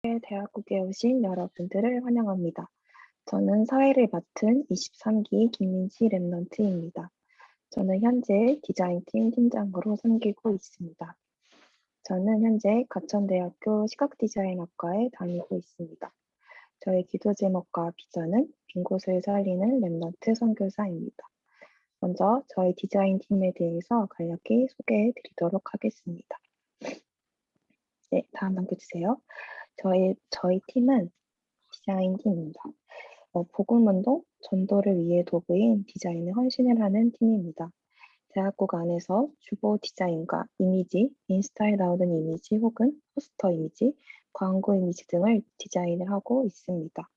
대학국에 오신 여러분들을 환영합니다. 저는 사회를 맡은 23기 김민지 랩런트입니다. 저는 현재 디자인팀 팀장으로 섬기고 있습니다. 저는 현재 가천대학교 시각디자인학과에 다니고 있습니다. 저의 기도 제목과 비전은 빈 곳을 살리는 랩런트 선교사입니다. 먼저 저희 디자인팀에 대해서 간략히 소개해 드리도록 하겠습니다. 네, 다음 넘겨주세요. 저희 팀은 디자인팀입니다. 복음운동, 전도를 위해 도구인 디자인에 헌신을 하는 팀입니다. 대학국 안에서 주보 디자인과 이미지, 인스타에 나오는 이미지 혹은 포스터 이미지, 광고 이미지 등을 디자인을 하고 있습니다.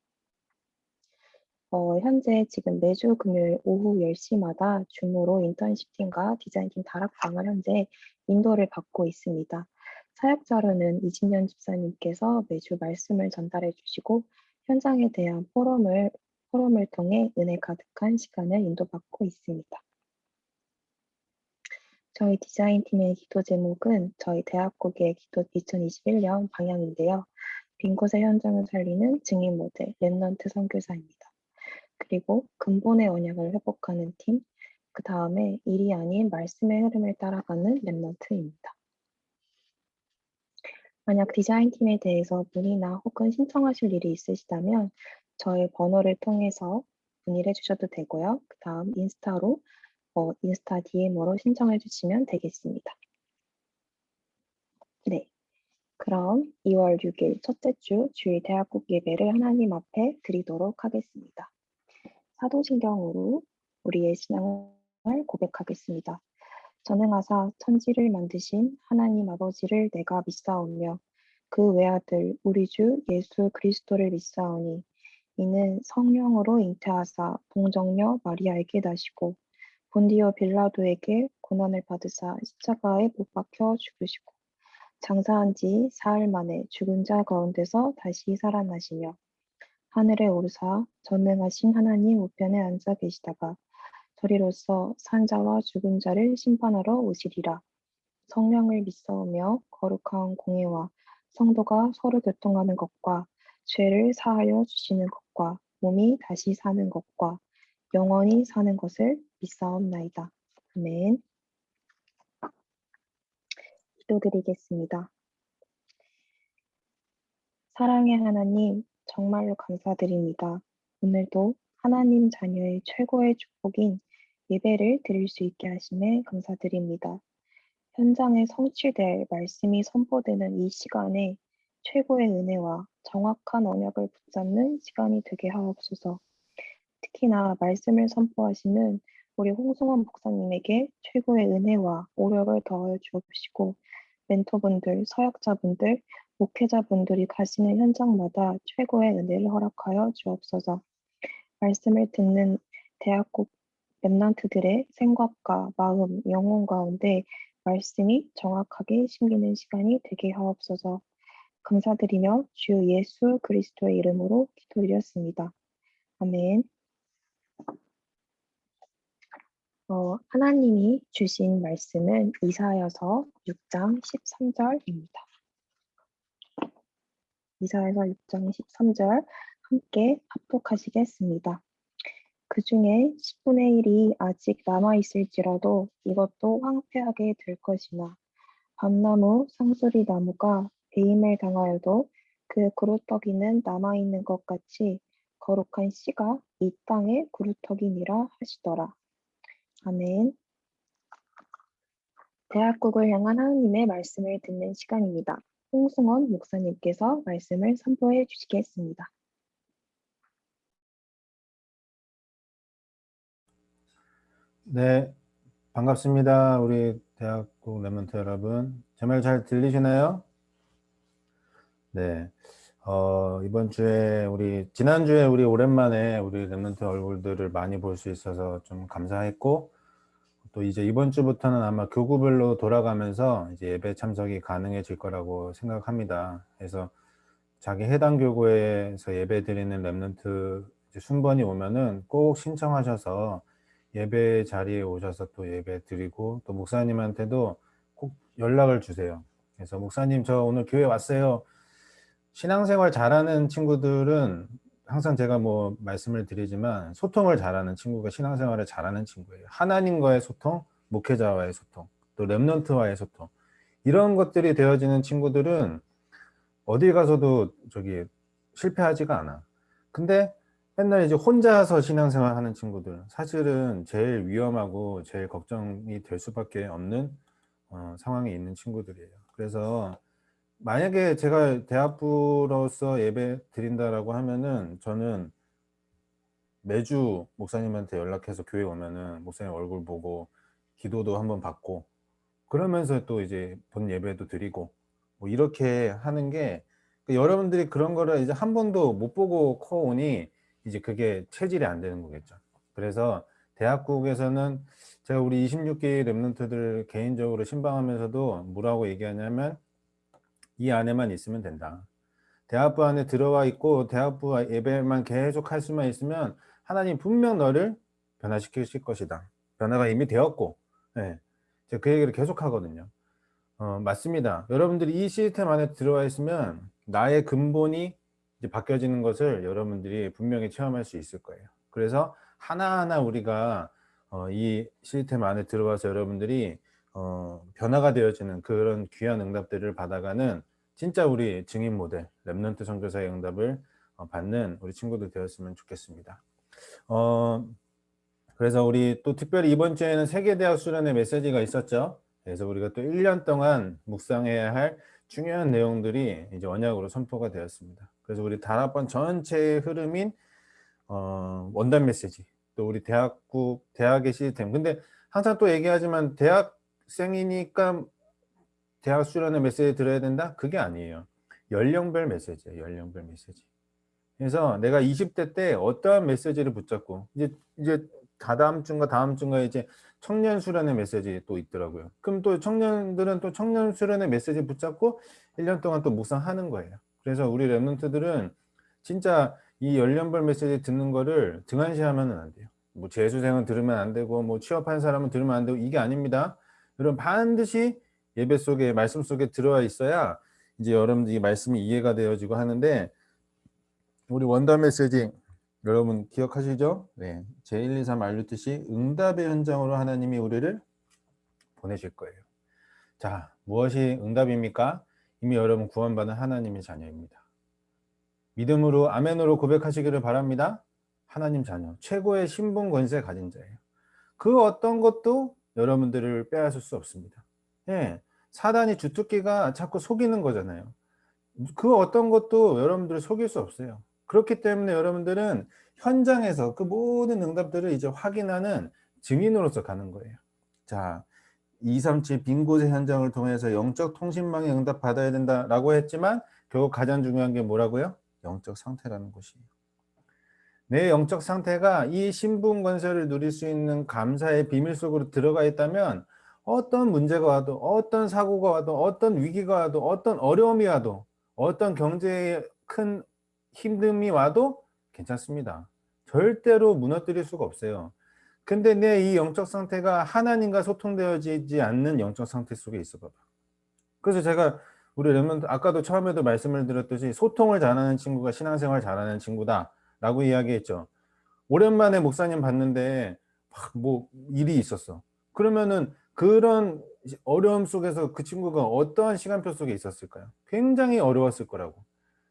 현재 지금 매주 금요일 오후 10시마다 줌으로 인턴십팀과 디자인팀 다락방을 현재 인도를 받고 있습니다. 사역자로는 이진년 집사님께서 매주 말씀을 전달해 주시고 현장에 대한 포럼을 통해 은혜 가득한 시간을 인도받고 있습니다. 저희 디자인팀의 기도 제목은 저희 대학국의 기도 2021년 방향인데요. 빈 곳의 현장을 살리는 증인 모델 랩런트 선교사입니다. 그리고 근본의 언약을 회복하는 팀, 그 다음에 일이 아닌 말씀의 흐름을 따라가는 랩런트입니다. 만약 디자인팀에 대해서 문의나 혹은 신청하실 일이 있으시다면 저의 번호를 통해서 문의를 해주셔도 되고요. 그 다음 인스타로 인스타 DM으로 신청해 주시면 되겠습니다. 네, 그럼 2월 6일 첫째 주 주일 대학국 예배를 하나님 앞에 드리도록 하겠습니다. 사도신경으로 우리의 신앙을 고백하겠습니다. 전능하사 천지를 만드신 하나님 아버지를 내가 믿사오며 그 외아들 우리 주 예수 그리스도를 믿사오니 이는 성령으로 잉태하사 동정녀 마리아에게 나시고 본디오 빌라도에게 고난을 받으사 십자가에 못 박혀 죽으시고 장사한 지 사흘 만에 죽은 자 가운데서 다시 살아나시며 하늘에 오르사 전능하신 하나님 우편에 앉아 계시다가 저리로서 산자와 죽은 자를 심판하러 오시리라. 성령을 믿사오며 거룩한 공예와 성도가 서로 교통하는 것과 죄를 사하여 주시는 것과 몸이 다시 사는 것과 영원히 사는 것을 믿사옵나이다. 아멘. 기도드리겠습니다. 사랑의 하나님, 정말로 감사드립니다. 오늘도 하나님 자녀의 최고의 축복인 예배를 드릴 수 있게 하심에 감사드립니다. 현장에 성취될 말씀이 선포되는 이 시간에 최고의 은혜와 정확한 언약을 붙잡는 시간이 되게 하옵소서. 특히나 말씀을 선포하시는 우리 홍승원 목사님에게 최고의 은혜와 오력을 더하여 주옵시고 멘토분들, 서역자분들, 목회자분들이 가시는 현장마다 최고의 은혜를 허락하여 주옵소서. 말씀을 듣는 대학국 랩런트들의 생각과 마음, 영혼 가운데 말씀이 정확하게 심기는 시간이 되게 하옵소서. 감사드리며 주 예수 그리스도의 이름으로 기도드렸습니다. 아멘. 하나님이 주신 말씀은 이사야서 6장 13절입니다. 이사야서 6장 13절 함께 합독하시겠습니다. 그 중에 10분의 1이 아직 남아있을지라도 이것도 황폐하게 될 것이나 밤나무, 상수리 나무가 배임을 당하여도 그 그루터기는 남아있는 것 같이 거룩한 씨가 이 땅의 그루터기니라 하시더라. 아멘. 대학국을 향한 하나님의 말씀을 듣는 시간입니다. 홍승원 목사님께서 말씀을 선포해 주시겠습니다. 네, 반갑습니다. 우리 대학국 랩런트 여러분. 제 말 잘 들리시나요? 네. 이번 주에 지난주에 우리 오랜만에 우리 랩런트 얼굴들을 많이 볼 수 있어서 좀 감사했고, 또 이제 이번 주부터는 아마 교구별로 돌아가면서 이제 예배 참석이 가능해질 거라고 생각합니다. 그래서 자기 해당 교구에서 예배 드리는 랩런트 순번이 오면은 꼭 신청하셔서 예배 자리에 오셔서 또 예배 드리고, 또 목사님한테도 꼭 연락을 주세요. 그래서 목사님 저 오늘 교회 왔어요. 신앙생활 잘하는 친구들은 항상 제가 뭐 말씀을 드리지만 소통을 잘하는 친구가 신앙생활을 잘하는 친구예요. 하나님과의 소통, 목회자와의 소통, 또 렘넌트와의 소통, 이런 것들이 되어지는 친구들은 어디 가서도 저기 실패하지가 않아. 근데 맨날 이제 혼자서 신앙생활 하는 친구들, 사실은 제일 위험하고 제일 걱정이 될 수밖에 없는 상황에 있는 친구들이에요. 그래서 만약에 제가 대학부로서 예배 드린다라고 하면은 저는 매주 목사님한테 연락해서 교회 오면은 목사님 얼굴 보고 기도도 한번 받고 그러면서 또 이제 본 예배도 드리고 뭐 이렇게 하는 게 여러분들이 그런 거를 이제 한 번도 못 보고 커오니 이제 그게 체질이 안 되는 거겠죠. 그래서 대학국에서는 제가 우리 26기 랩런트들 개인적으로 신방하면서도 뭐라고 얘기하냐면 이 안에만 있으면 된다. 대학부 안에 들어와 있고 대학부 예배만 계속 할 수만 있으면 하나님 분명 너를 변화시키실 것이다. 변화가 이미 되었고, 네, 제가 그 얘기를 계속 하거든요. 맞습니다. 여러분들이 이 시스템 안에 들어와 있으면 나의 근본이 이제 바뀌어지는 것을 여러분들이 분명히 체험할 수 있을 거예요. 그래서 하나하나 우리가 이 시스템 안에 들어와서 여러분들이 변화가 되어지는 그런 귀한 응답들을 받아가는 진짜 우리 증인 모델, 랩넌트 선교사의 응답을 받는 우리 친구들 되었으면 좋겠습니다. 그래서 우리 또 특별히 이번 주에는 세계대학 수련회 메시지가 있었죠. 그래서 우리가 또 1년 동안 묵상해야 할 중요한 내용들이 이제 언약으로 선포가 되었습니다. 그래서 우리 단합반 전체의 흐름인 원단 메시지, 또 우리 대학의 시스템. 근데 항상 또 얘기하지만 대학생이니까 대학 수련회 메시지 들어야 된다? 그게 아니에요. 연령별 메시지예요. 연령별 메시지. 그래서 내가 20대 때 어떠한 메시지를 붙잡고 이제 다다음 주인가 다음 주인가 이제 청년 수련의 메시지 또 있더라고요. 그럼 또 청년들은 또 청년 수련의 메시지 붙잡고 1년 동안 또 묵상하는 거예요. 그래서 우리 랩런트들은 진짜 이 연령별 메시지 듣는 거를 등한시하면 안 돼요. 뭐 재수생은 들으면 안 되고 뭐 취업한 사람은 들으면 안 되고 이게 아닙니다. 여러분 반드시 예배 속에 말씀 속에 들어와 있어야 이제 여러분들이 말씀이 이해가 되어지고 하는데 우리 원더 메시지 여러분 기억하시죠? 네, 제123 알루트시 응답의 현장으로 하나님이 우리를 보내실 거예요. 자, 무엇이 응답입니까? 이미 여러분 구원받은 하나님의 자녀입니다. 믿음으로 아멘으로 고백하시기를 바랍니다. 하나님 자녀, 최고의 신분 권세 가진 자예요. 그 어떤 것도 여러분들을 빼앗을 수 없습니다. 예, 사단이 주특기가 자꾸 속이는 거잖아요. 그 어떤 것도 여러분들을 속일 수 없어요. 그렇기 때문에 여러분들은 현장에서 그 모든 응답들을 이제 확인하는 증인으로서 가는 거예요. 자, 237 빈곳의 현장을 통해서 영적 통신망의 응답 받아야 된다라고 했지만 결국 가장 중요한 게 뭐라고요? 영적 상태라는 것이에요. 내 영적 상태가 이 신분 권세를 누릴 수 있는 감사의 비밀 속으로 들어가 있다면 어떤 문제가 와도 어떤 사고가 와도 어떤 위기가 와도 어떤 어려움이 와도 어떤 경제에 큰 힘듦이 와도 괜찮습니다. 절대로 무너뜨릴 수가 없어요. 근데 내 이 영적 상태가 하나님과 소통되어지지 않는 영적 상태 속에 있어 봐봐. 그래서 제가 우리 랩런트 아까도 처음에도 말씀을 드렸듯이 소통을 잘하는 친구가 신앙생활 잘하는 친구다라고 이야기했죠. 오랜만에 목사님 봤는데 막 뭐 일이 있었어. 그러면은 그런 어려움 속에서 그 친구가 어떠한 시간표 속에 있었을까요? 굉장히 어려웠을 거라고.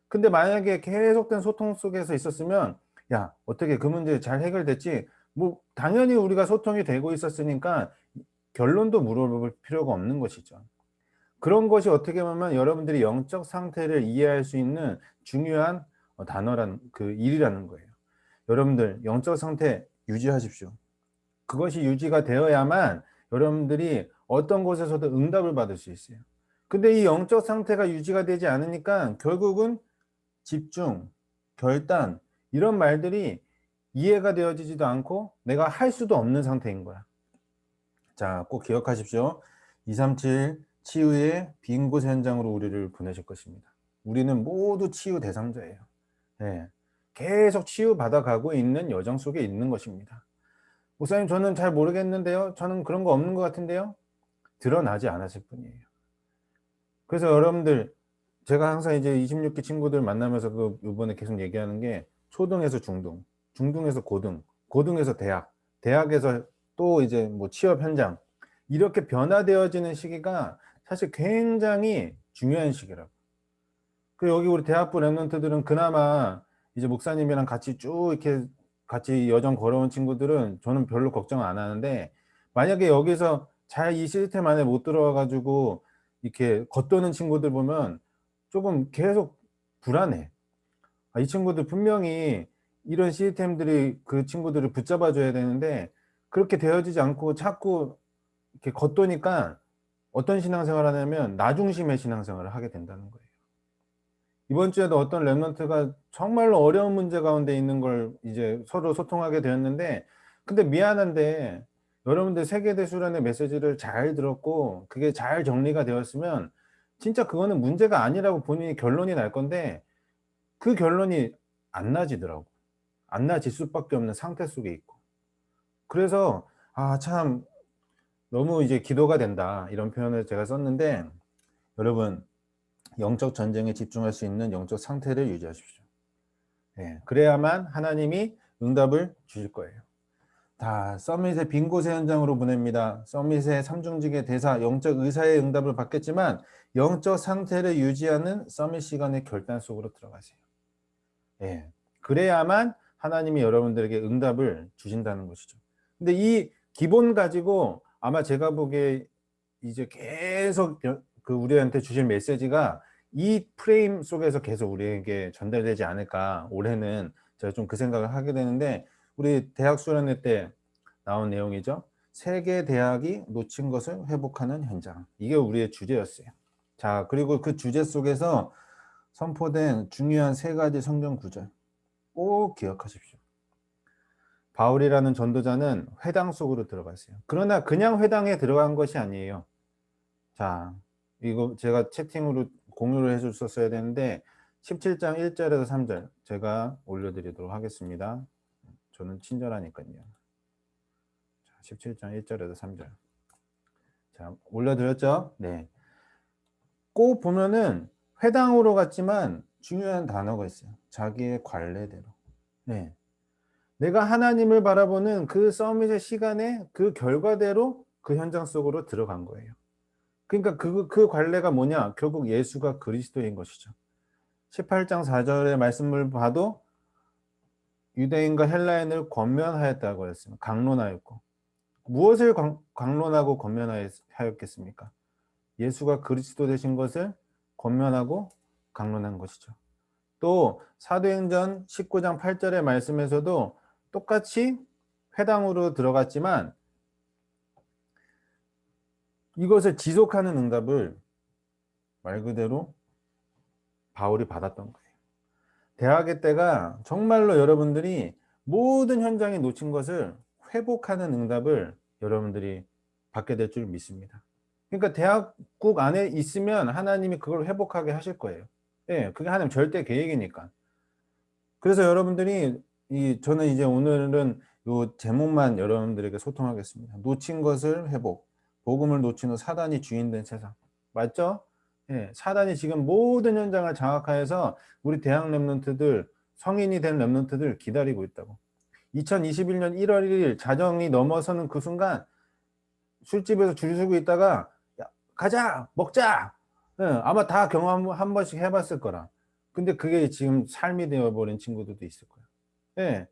근데 만약에 계속된 소통 속에서 있었으면 야, 어떻게 그 문제 잘 해결됐지? 뭐 당연히 우리가 소통이 되고 있었으니까 결론도 물어볼 필요가 없는 것이죠. 그런 것이 어떻게 보면 여러분들이 영적 상태를 이해할 수 있는 중요한 단어란 그 일이라는 거예요. 여러분들 영적 상태 유지하십시오. 그것이 유지가 되어야만 여러분들이 어떤 곳에서도 응답을 받을 수 있어요. 근데 이 영적 상태가 유지가 되지 않으니까 결국은 집중, 결단 이런 말들이 이해가 되어지지도 않고 내가 할 수도 없는 상태인 거야. 자, 꼭 기억하십시오. 237 치유의 빈 곳 현장으로 우리를 보내실 것입니다. 우리는 모두 치유 대상자예요. 네. 계속 치유받아가고 있는 여정 속에 있는 것입니다. 목사님, 저는 잘 모르겠는데요. 저는 그런 거 없는 것 같은데요. 드러나지 않았을 뿐이에요. 그래서 여러분들 제가 항상 이제 26기 친구들 만나면서도 이번에 계속 얘기하는 게 초등에서 중등, 중등에서 고등, 고등에서 대학, 대학에서 또 이제 뭐 취업 현장 이렇게 변화되어지는 시기가 사실 굉장히 중요한 시기라고. 그 여기 우리 대학부 랩런트들은 그나마 이제 목사님이랑 같이 쭉 이렇게 같이 여정 걸어온 친구들은 저는 별로 걱정 안 하는데 만약에 여기서 잘 이 시스템 안에 못 들어와 가지고 이렇게 겉도는 친구들 보면 조금 계속 불안해. 아, 이 친구들 분명히 이런 시스템들이 그 친구들을 붙잡아 줘야 되는데 그렇게 되어지지 않고 자꾸 이렇게 겉도니까 어떤 신앙생활을 하냐면 나 중심의 신앙생활을 하게 된다는 거예요. 이번 주에도 어떤 랩런트가 정말로 어려운 문제 가운데 있는 걸 이제 서로 소통하게 되었는데 근데 미안한데 여러분들 세계대수련의 메시지를 잘 들었고 그게 잘 정리가 되었으면 진짜 그거는 문제가 아니라고 본인이 결론이 날 건데 그 결론이 안 나지더라고. 안 나질 수밖에 없는 상태 속에 있고. 그래서 아 참 너무 이제 기도가 된다 이런 표현을 제가 썼는데 여러분 영적 전쟁에 집중할 수 있는 영적 상태를 유지하십시오. 예, 그래야만 하나님이 응답을 주실 거예요. 다 서밋의 빈 곳의 현장으로 보냅니다. 서밋의 삼중직의 대사, 영적 의사의 응답을 받겠지만 영적 상태를 유지하는 서밋 시간의 결단 속으로 들어가세요. 예, 그래야만 하나님이 여러분들에게 응답을 주신다는 것이죠. 근데 이 기본 가지고 아마 제가 보기에 이제 계속 그 우리한테 주실 메시지가 이 프레임 속에서 계속 우리에게 전달되지 않을까. 올해는 제가 좀 그 생각을 하게 되는데 우리 대학 수련회 때 나온 내용이죠. 세계 대학이 놓친 것을 회복하는 현장. 이게 우리의 주제였어요. 자, 그리고 그 주제 속에서 선포된 중요한 세 가지 성경 구절 꼭 기억하십시오. 바울이라는 전도자는 회당 속으로 들어갔어요. 그러나 그냥 회당에 들어간 것이 아니에요. 자, 이거 제가 채팅으로 공유를 해줬었어야 되는데 17장 1절에서 3절 제가 올려드리도록 하겠습니다. 저는 친절하니까요. 자, 17장 1절에서 3절. 자, 올려드렸죠? 네. 꼭 보면은 회당으로 갔지만 중요한 단어가 있어요. 자기의 관례대로. 네. 내가 하나님을 바라보는 그 서밋의 시간에 그 결과대로 그 현장 속으로 들어간 거예요. 그러니까 그 관례가 뭐냐? 결국 예수가 그리스도인 것이죠. 18장 4절의 말씀을 봐도 유대인과 헬라인을 권면하였다고 했습니다. 강론하였고. 무엇을 강론하고 권면하였겠습니까? 예수가 그리스도 되신 것을 권면하고 강론한 것이죠. 또 사도행전 19장 8절의 말씀에서도 똑같이 회당으로 들어갔지만 이것을 지속하는 응답을 말 그대로 바울이 받았던 거예요. 대학의 때가 정말로 여러분들이 모든 현장에 놓친 것을 회복하는 응답을 여러분들이 받게 될 줄 믿습니다. 그러니까 대학국 안에 있으면 하나님이 그걸 회복하게 하실 거예요. 예, 그게 하나님 절대 계획이니까. 그래서 여러분들이 저는 이제 오늘은 요 제목만 여러분들에게 소통하겠습니다. 놓친 것을 회복. 복음을 놓친 후 사단이 주인된 세상. 맞죠? 예, 사단이 지금 모든 현장을 장악하여서 우리 대학 랩런트들, 성인이 된 랩런트들 기다리고 있다고. 2021년 1월 1일 자정이 넘어서는 그 순간 술집에서 줄 서고 있다가 야, 가자! 먹자! 예, 아마 다 경험 한 번씩 해봤을 거라. 근데 그게 지금 삶이 되어버린 친구들도 있을 거예요. 예.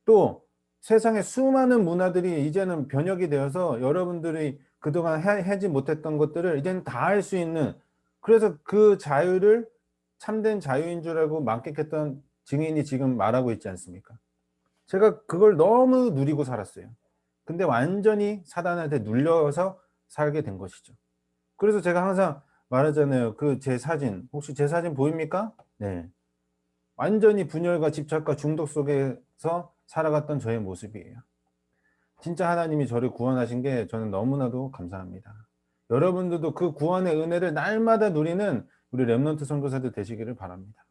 또 세상에 수많은 문화들이 이제는 변혁이 되어서 여러분들이 그동안 하지 못했던 것들을 이제는 다 할 수 있는 그래서 그 자유를 참된 자유인 줄 알고 만끽했던 증인이 지금 말하고 있지 않습니까? 제가 그걸 너무 누리고 살았어요. 근데 완전히 사단한테 눌려서 살게 된 것이죠. 그래서 제가 항상 말하잖아요. 그 제 사진, 혹시 제 사진 보입니까? 네. 완전히 분열과 집착과 중독 속에서 살아갔던 저의 모습이에요. 진짜 하나님이 저를 구원하신 게 저는 너무나도 감사합니다. 여러분들도 그 구원의 은혜를 날마다 누리는 우리 랩런트 선교사들 되시기를 바랍니다.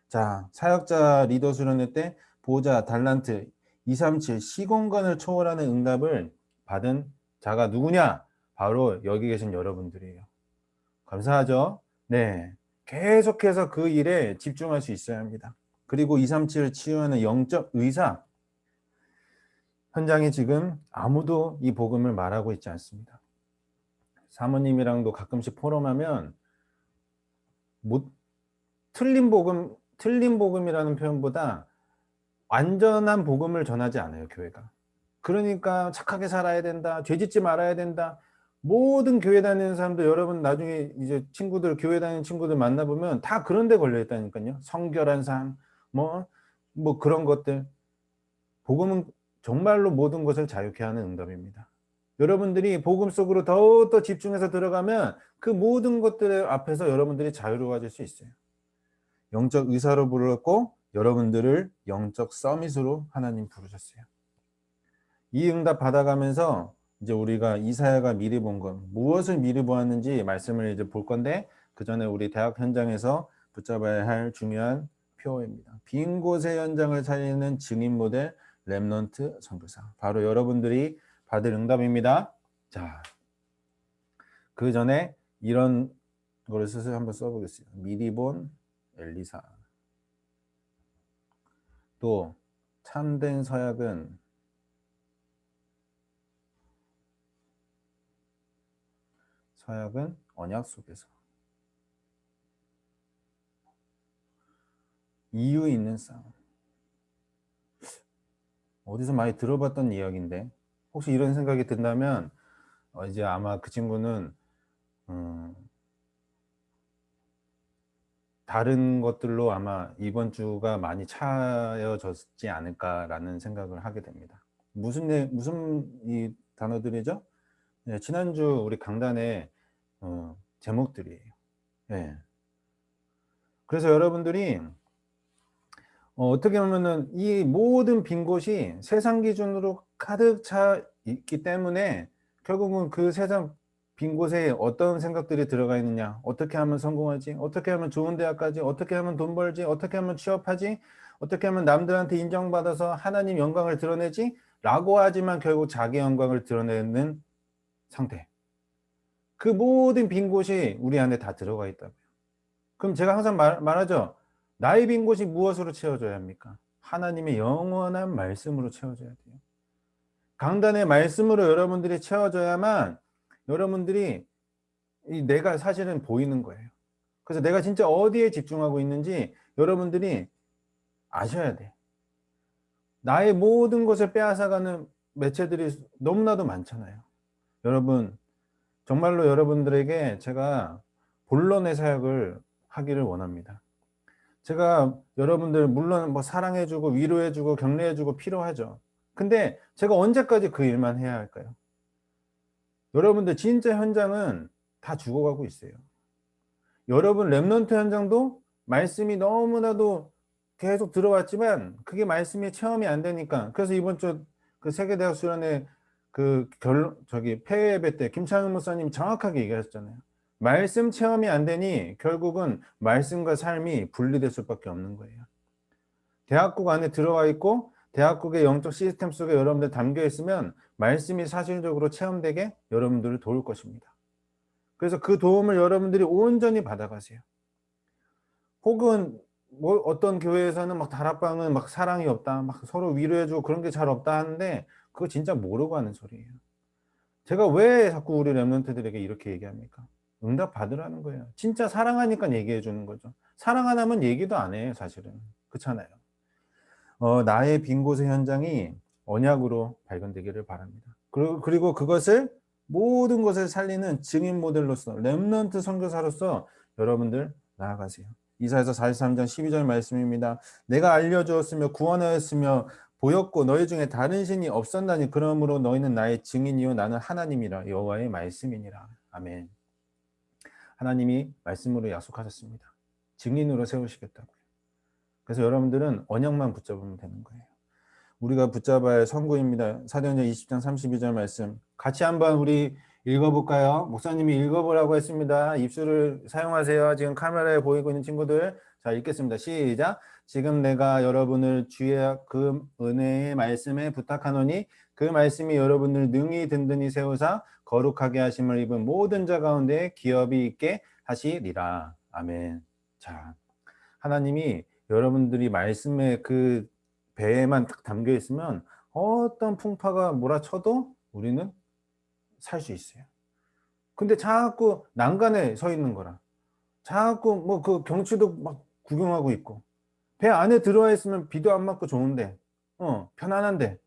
자, 사역자 리더 수련회 때 보좌, 달란트, 237 시공간을 초월하는 응답을 받은 자가 누구냐? 바로 여기 계신 여러분들이에요. 감사하죠? 네. 계속해서 그 일에 집중할 수 있어야 합니다. 그리고 237을 치유하는 영적 의사 현장에 지금 아무도 이 복음을 말하고 있지 않습니다. 사모님이랑도 가끔씩 포럼하면 틀린 복음이라는 표현보다 완전한 복음을 전하지 않아요, 교회가. 그러니까 착하게 살아야 된다, 죄짓지 말아야 된다. 모든 교회 다니는 사람들, 여러분 나중에 이제 친구들, 교회 다니는 친구들 만나보면 다 그런 데 걸려 있다니까요. 성결한 삶, 뭐 그런 것들. 복음은 정말로 모든 것을 자유케 하는 응답입니다. 여러분들이 복음 속으로 더욱더 집중해서 들어가면 그 모든 것들 앞에서 여러분들이 자유로워질 수 있어요. 영적 의사로 불렀고 여러분들을 영적 서밋으로 하나님 부르셨어요. 이 응답 받아가면서 이제 우리가 이사야가 미리 본 것, 무엇을 미리 보았는지 말씀을 이제 볼 건데, 그 전에 우리 대학 현장에서 붙잡아야 할 중요한 표어입니다. 빈 곳의 현장을 살리는 증인 모델 렘넌트 선교사. 바로 여러분들이 받을 응답입니다. 자, 그 전에 이런 거를 스스로 한번 써보겠습니다. 미리 본 엘리사. 또 참된 서약은 언약 속에서. 이유 있는 싸움. 어디서 많이 들어봤던 이야기인데 혹시 이런 생각이 든다면 이제 아마 그 친구는 다른 것들로 아마 이번 주가 많이 차여졌지 않을까라는 생각을 하게 됩니다. 무슨 이 단어들이죠? 네, 지난주 우리 강단의 제목들이에요. 네. 그래서 여러분들이 어떻게 보면은 이 모든 빈 곳이 세상 기준으로 가득 차 있기 때문에 결국은 그 세상 빈 곳에 어떤 생각들이 들어가 있느냐, 어떻게 하면 성공하지, 어떻게 하면 좋은 대학 가지, 어떻게 하면 돈 벌지, 어떻게 하면 취업하지, 어떻게 하면 남들한테 인정받아서 하나님 영광을 드러내지 라고 하지만 결국 자기 영광을 드러내는 상태. 그 모든 빈 곳이 우리 안에 다 들어가 있다고요. 그럼 제가 항상 말하죠. 나의 빈 곳이 무엇으로 채워져야 합니까? 하나님의 영원한 말씀으로 채워져야 돼요. 강단의 말씀으로 여러분들이 채워져야만 여러분들이 내가 사실은 보이는 거예요. 그래서 내가 진짜 어디에 집중하고 있는지 여러분들이 아셔야 돼. 나의 모든 것을 빼앗아가는 매체들이 너무나도 많잖아요. 여러분, 정말로 여러분들에게 제가 본론의 사역을 하기를 원합니다. 제가 여러분들 물론 뭐 사랑해주고 위로해주고 격려해주고 필요하죠. 근데 제가 언제까지 그 일만 해야 할까요? 여러분들 진짜 현장은 다 죽어가고 있어요. 여러분 렘넌트 현장도 말씀이 너무나도 계속 들어왔지만 그게 말씀이 체험이 안 되니까, 그래서 이번 주 그 세계대학 수련회 그 폐회 예배 때 김창현 목사님이 정확하게 얘기하셨잖아요. 말씀 체험이 안 되니 결국은 말씀과 삶이 분리될 수밖에 없는 거예요. 대학국 안에 들어와 있고 대학국의 영적 시스템 속에 여러분들 담겨 있으면 말씀이 사실적으로 체험되게 여러분들을 도울 것입니다. 그래서 그 도움을 여러분들이 온전히 받아가세요. 혹은 뭐 어떤 교회에서는 막 다락방은 막 사랑이 없다, 막 서로 위로해주고 그런 게 잘 없다 하는데 그거 진짜 모르고 하는 소리예요. 제가 왜 자꾸 우리 렘넌트들에게 이렇게 얘기합니까? 응답 받으라는 거예요. 진짜 사랑하니까 얘기해 주는 거죠. 사랑 안 하면 얘기도 안 해요, 사실은. 그렇잖아요. 나의 빈 곳의 현장이 언약으로 발견되기를 바랍니다. 그리고 그것을 모든 것을 살리는 증인 모델로서 렘넌트 선교사로서 여러분들 나아가세요. 이사야서 43장 12절 말씀입니다. 내가 알려주었으며 구원하였으며 보였고 너희 중에 다른 신이 없었나니 그러므로 너희는 나의 증인이요 나는 하나님이라 여호와의 말씀이니라. 아멘. 하나님이 말씀으로 약속하셨습니다. 증인으로 세우시겠다고요. 그래서 여러분들은 언약만 붙잡으면 되는 거예요. 우리가 붙잡아야 할 선구입니다. 사도행전 20장 32절 말씀 같이 한번 우리 읽어볼까요? 목사님이 읽어보라고 했습니다. 입술을 사용하세요. 지금 카메라에 보이고 있는 친구들. 자, 읽겠습니다. 시작. 지금 내가 여러분을 주의 그 은혜의 말씀에 부탁하노니 그 말씀이 여러분을 능히 든든히 세우사 거룩하게 하심을 입은 모든 자 가운데 기업이 있게 하시리라. 아멘. 자, 하나님이 여러분들이 말씀의 그 배에만 딱 담겨 있으면 어떤 풍파가 몰아쳐도 우리는 살 수 있어요. 근데 자꾸 난간에 서 있는 거라. 자꾸 뭐 그 경치도 막 구경하고 있고 배 안에 들어와 있으면 비도 안 맞고 좋은데 편안한데.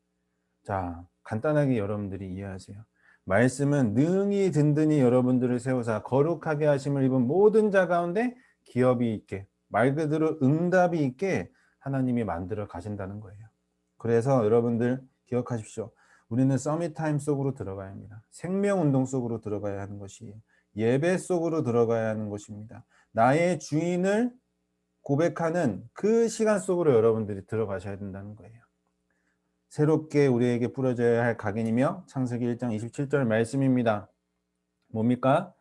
자, 간단하게 여러분들이 이해하세요. 말씀은 능히 든든히 여러분들을 세우사 거룩하게 하심을 입은 모든 자 가운데 기업이 있게, 말 그대로 응답이 있게 하나님이 만들어 가신다는 거예요. 그래서 여러분들 기억하십시오. 우리는 서밋 타임 속으로 들어가야 합니다. 생명 운동 속으로 들어가야 하는 것이에요. 예배 속으로 들어가야 하는 것입니다. 나의 주인을 고백하는 그 시간 속으로 여러분들이 들어가셔야 된다는 거예요. 새롭게 우리에게 뿌려져야 할 각인이며 창세기 1장 27절 말씀입니다. 뭡니까?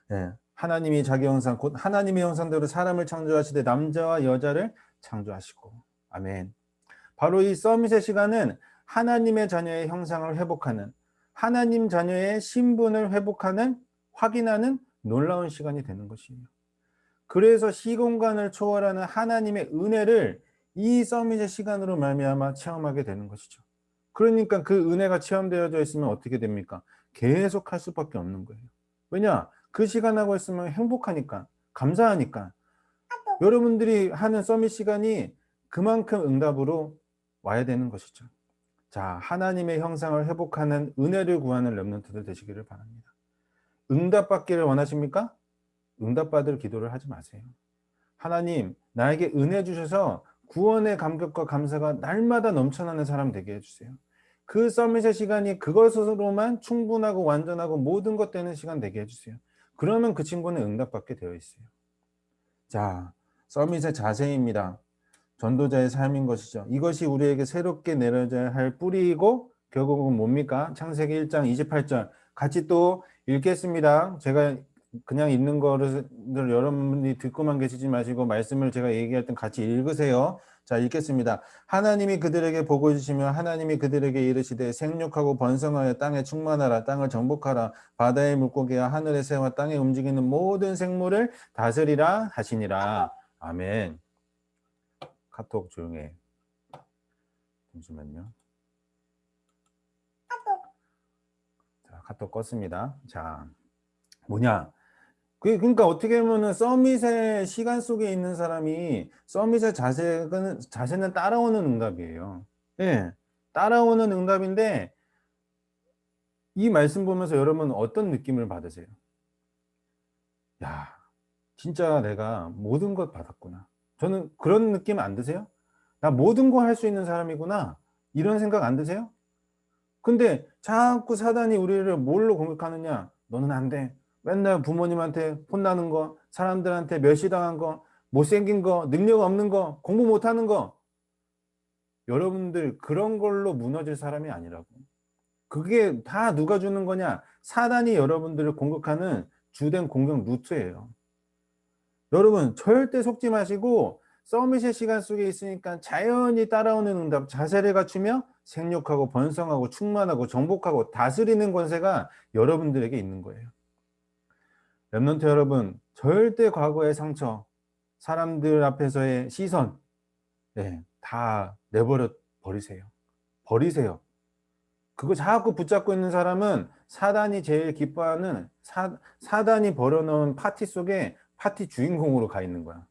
네, 하나님이 자기 형상 곧 하나님의 형상대로 사람을 창조하시되 남자와 여자를 창조하시고. 아멘. 바로 이 서밋의 시간은 하나님의 자녀의 형상을 회복하는, 하나님 자녀의 신분을 회복하는, 확인하는 놀라운 시간이 되는 것이에요. 그래서 시공간을 초월하는 하나님의 은혜를 이 서밋의 시간으로 말미암아 체험하게 되는 것이죠. 그러니까 그 은혜가 체험되어져 있으면 어떻게 됩니까? 계속 할 수밖에 없는 거예요. 왜냐? 그 시간 하고 있으면 행복하니까, 감사하니까. 여러분들이 하는 서밋 시간이 그만큼 응답으로 와야 되는 것이죠. 자, 하나님의 형상을 회복하는 은혜를 구하는 렘넌트들 되시기를 바랍니다. 응답받기를 원하십니까? 응답받을 기도를 하지 마세요. 하나님, 나에게 은혜 주셔서 구원의 감격과 감사가 날마다 넘쳐나는 사람 되게 해주세요. 그 서밋의 시간이 그것으로만 충분하고 완전하고 모든 것 되는 시간 되게 해주세요. 그러면 그 친구는 응답받게 되어 있어요. 자, 서밋의 자세입니다. 전도자의 삶인 것이죠. 이것이 우리에게 새롭게 내려져야 할 뿌리이고 결국은 뭡니까? 창세기 1장 28절 같이 또 읽겠습니다. 제가 그냥 읽는 거를 여러분이 듣고만 계시지 마시고 말씀을 제가 얘기할 땐 같이 읽으세요. 자, 읽겠습니다. 하나님이 그들에게 복을 주시며 하나님이 그들에게 이르시되 생육하고 번성하여 땅에 충만하라. 땅을 정복하라. 바다의 물고기와 하늘의 새와 땅에 움직이는 모든 생물을 다스리라 하시니라. 아멘. 카톡 조용해. 잠시만요. 자, 카톡 껐습니다. 자, 뭐냐? 그러니까 어떻게 보면은 서밋의 시간 속에 있는 사람이 서밋의 자세는 따라오는 응답이에요. 예, 따라오는 응답인데 이 말씀 보면서 여러분 어떤 느낌을 받으세요? 야, 진짜 내가 모든 것 받았구나. 저는 그런 느낌 안 드세요? 나 모든 거 할 수 있는 사람이구나. 이런 생각 안 드세요? 근데 자꾸 사단이 우리를 뭘로 공격하느냐? 너는 안 돼. 맨날 부모님한테 혼나는 거, 사람들한테 멸시당한 거, 못생긴 거, 능력 없는 거, 공부 못하는 거. 여러분들 그런 걸로 무너질 사람이 아니라고. 그게 다 누가 주는 거냐? 사단이 여러분들을 공격하는 주된 공격 루트예요. 여러분 절대 속지 마시고 서밋의 시간 속에 있으니까 자연히 따라오는 응답, 자세를 갖추며 생육하고 번성하고 충만하고 정복하고 다스리는 권세가 여러분들에게 있는 거예요. 렘넌트 여러분, 절대 과거의 상처, 사람들 앞에서의 시선, 다 내버려 버리세요. 버리세요. 그거 자꾸 붙잡고 있는 사람은 사단이 제일 기뻐하는 사단이 벌여놓은 파티 속에 파티 주인공으로 가 있는 거야.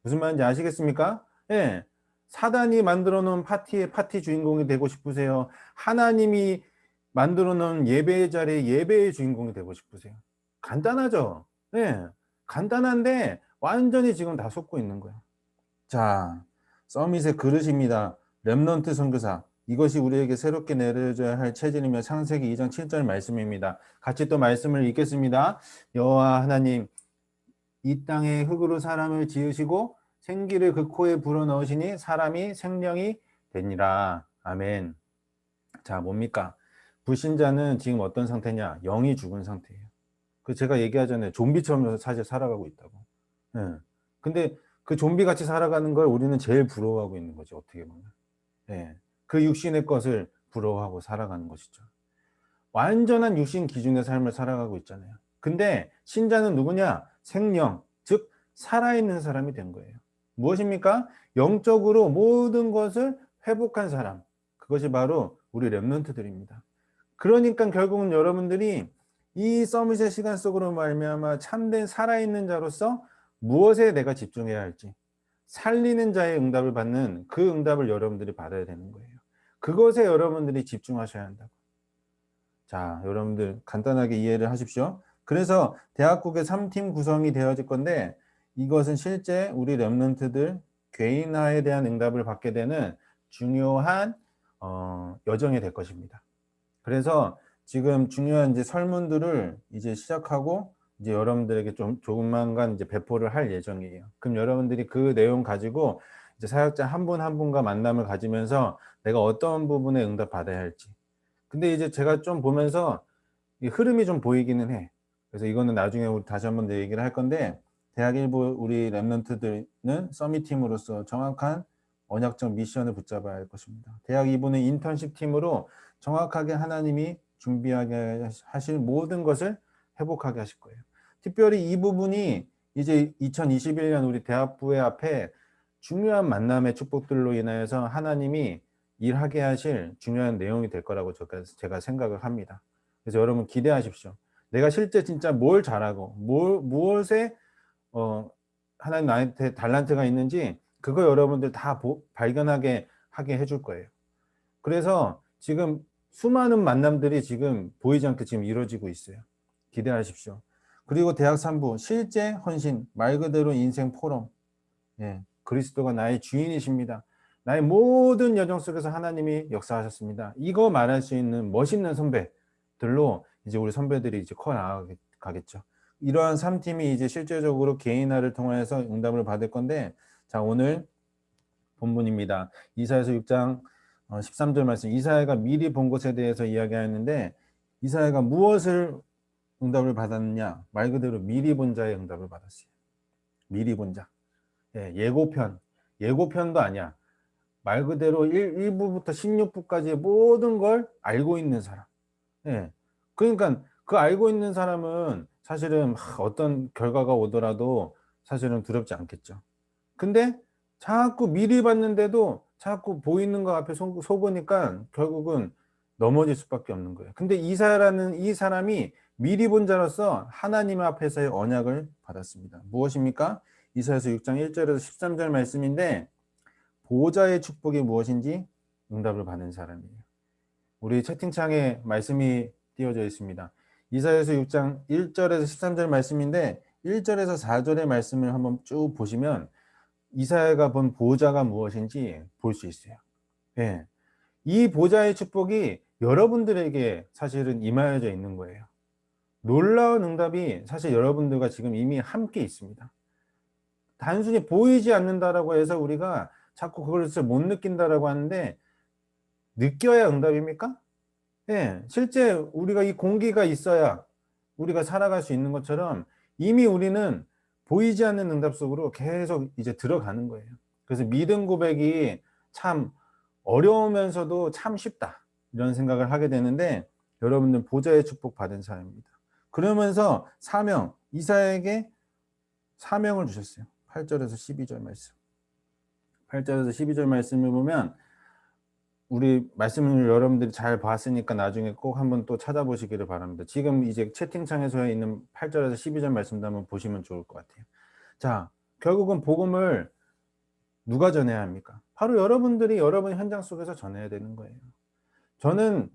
무슨 말인지 아시겠습니까? 예. 사단이 만들어 놓은 파티의 파티 주인공이 되고 싶으세요? 하나님이 만들어 놓은 예배의 자리에 예배의 주인공이 되고 싶으세요? 간단하죠? 예. 간단한데 완전히 지금 다 속고 있는 거예요. 자, 서밋의 그릇입니다. 렘넌트 선교사. 이것이 우리에게 새롭게 내려져야 할 체질이며 창세기 2장 7절 말씀입니다. 같이 또 말씀을 읽겠습니다. 여호와 하나님, 이 땅에 흙으로 사람을 지으시고 생기를 그 코에 불어넣으시니 사람이 생명이 되니라. 아멘. 자, 뭡니까? 불신자는 지금 어떤 상태냐? 영이 죽은 상태예요. 그 제가 얘기하잖아요. 좀비처럼 사실 살아가고 있다고. 예. 근데 그 좀비같이 살아가는 걸 우리는 제일 부러워하고 있는 거죠. 어떻게 보면. 예. 그 육신의 것을 부러워하고 살아가는 것이죠. 완전한 육신 기준의 삶을 살아가고 있잖아요. 근데 신자는 누구냐? 생령, 즉 살아있는 사람이 된 거예요. 무엇입니까? 영적으로 모든 것을 회복한 사람. 그것이 바로 우리 렘넌트들입니다. 그러니까 결국은 여러분들이 이 서밋의 시간 속으로 말미암아 참된 살아있는 자로서 무엇에 내가 집중해야 할지, 살리는 자의 응답을 받는 그 응답을 여러분들이 받아야 되는 거예요. 그것에 여러분들이 집중하셔야 한다고. 자, 여러분들 간단하게 이해를 하십시오. 그래서 대학국의 3팀 구성이 되어질 건데, 이것은 실제 우리 렘넌트들 개인화에 대한 응답을 받게 되는 중요한 여정이 될 것입니다. 그래서 지금 중요한 이제 설문들을 이제 시작하고 이제 여러분들에게 좀 조금만간 이제 배포를 할 예정이에요. 그럼 여러분들이 그 내용 가지고 이제 사역자 한 분 한 분과 만남을 가지면서 내가 어떤 부분에 응답 받아야 할지. 근데 이제 제가 좀 보면서 이 흐름이 좀 보이기는 해. 그래서 이거는 나중에 우리 다시 한번 더 얘기를 할 건데, 대학 일부 우리 랩런트들은 서밋 팀으로서 정확한 언약적 미션을 붙잡아야 할 것입니다. 대학 2부는 인턴십 팀으로 정확하게 하나님이 준비하게 하실 모든 것을 회복하게 하실 거예요. 특별히 이 부분이 이제 2021년 우리 대학부의 앞에 중요한 만남의 축복들로 인하여서 하나님이 일하게 하실 중요한 내용이 될 거라고 제가 생각을 합니다. 그래서 여러분 기대하십시오. 내가 실제 진짜 뭘 잘하고 무엇에 하나님 나한테 달란트가 있는지 그거 여러분들 다 발견하게 하게 해줄 거예요. 그래서 지금 수많은 만남들이 지금 보이지 않게 지금 이루어지고 있어요. 기대하십시오. 그리고 대학 3부 실제 헌신, 말 그대로 인생 포럼. 예, 그리스도가 나의 주인이십니다. 나의 모든 여정 속에서 하나님이 역사하셨습니다. 이거 말할 수 있는 멋있는 선배들로 이제 우리 선배들이 이제 커 나가겠죠. 이러한 3팀이 이제 실제적으로 개인화를 통해서 응답을 받을 건데, 자, 오늘 본문입니다. 이사야서 6장 13절 말씀. 이사야가 미리 본 것에 대해서 이야기하였는데, 이사야가 무엇을 응답을 받았느냐? 말 그대로 미리 본 자의 응답을 받았어요. 미리 본 자. 예, 예고편도 아니야. 말 그대로 1부부터 16부까지의 모든 걸 알고 있는 사람. 예. 그러니까 그 알고 있는 사람은 사실은 어떤 결과가 오더라도 사실은 두렵지 않겠죠. 근데 자꾸 미리 봤는데도 자꾸 보이는 거 앞에 속으니까 결국은 넘어질 수밖에 없는 거예요. 근데 이사야라는 이 사람이 미리 본 자로서 하나님 앞에서의 언약을 받았습니다. 무엇입니까? 이사야서 6장 1절에서 13절 말씀인데, 보호자의 축복이 무엇인지 응답을 받은 사람이에요. 우리 채팅창에 말씀이 띄어져 있습니다. 이사야서 6장 1절에서 13절 말씀인데 1절에서 4절의 말씀을 한번 쭉 보시면 이사야가 본 보호자가 무엇인지 볼 수 있어요. 예. 이 보호자의 축복이 여러분들에게 사실은 임하여져 있는 거예요. 놀라운 응답이 사실 여러분들과 지금 이미 함께 있습니다. 단순히 보이지 않는다라고 해서 우리가 자꾸 그것을 못 느낀다라고 하는데, 느껴야 응답입니까? 예, 실제 우리가 이 공기가 있어야 우리가 살아갈 수 있는 것처럼 이미 우리는 보이지 않는 응답 속으로 계속 이제 들어가는 거예요. 그래서 믿음 고백이 참 어려우면서도 참 쉽다, 이런 생각을 하게 되는데, 여러분들 보좌의 축복 받은 사람입니다. 그러면서 사명, 이사야에게 사명을 주셨어요. 8절에서 12절 말씀. 8절에서 12절 말씀을 보면, 우리 말씀을 여러분들이 잘 봤으니까 나중에 꼭 한번 또 찾아보시기를 바랍니다. 지금 이제 채팅창에서 있는 8절에서 12절 말씀도 한번 보시면 좋을 것 같아요. 자, 결국은 복음을 누가 전해야 합니까? 바로 여러분들이 여러분 현장 속에서 전해야 되는 거예요. 저는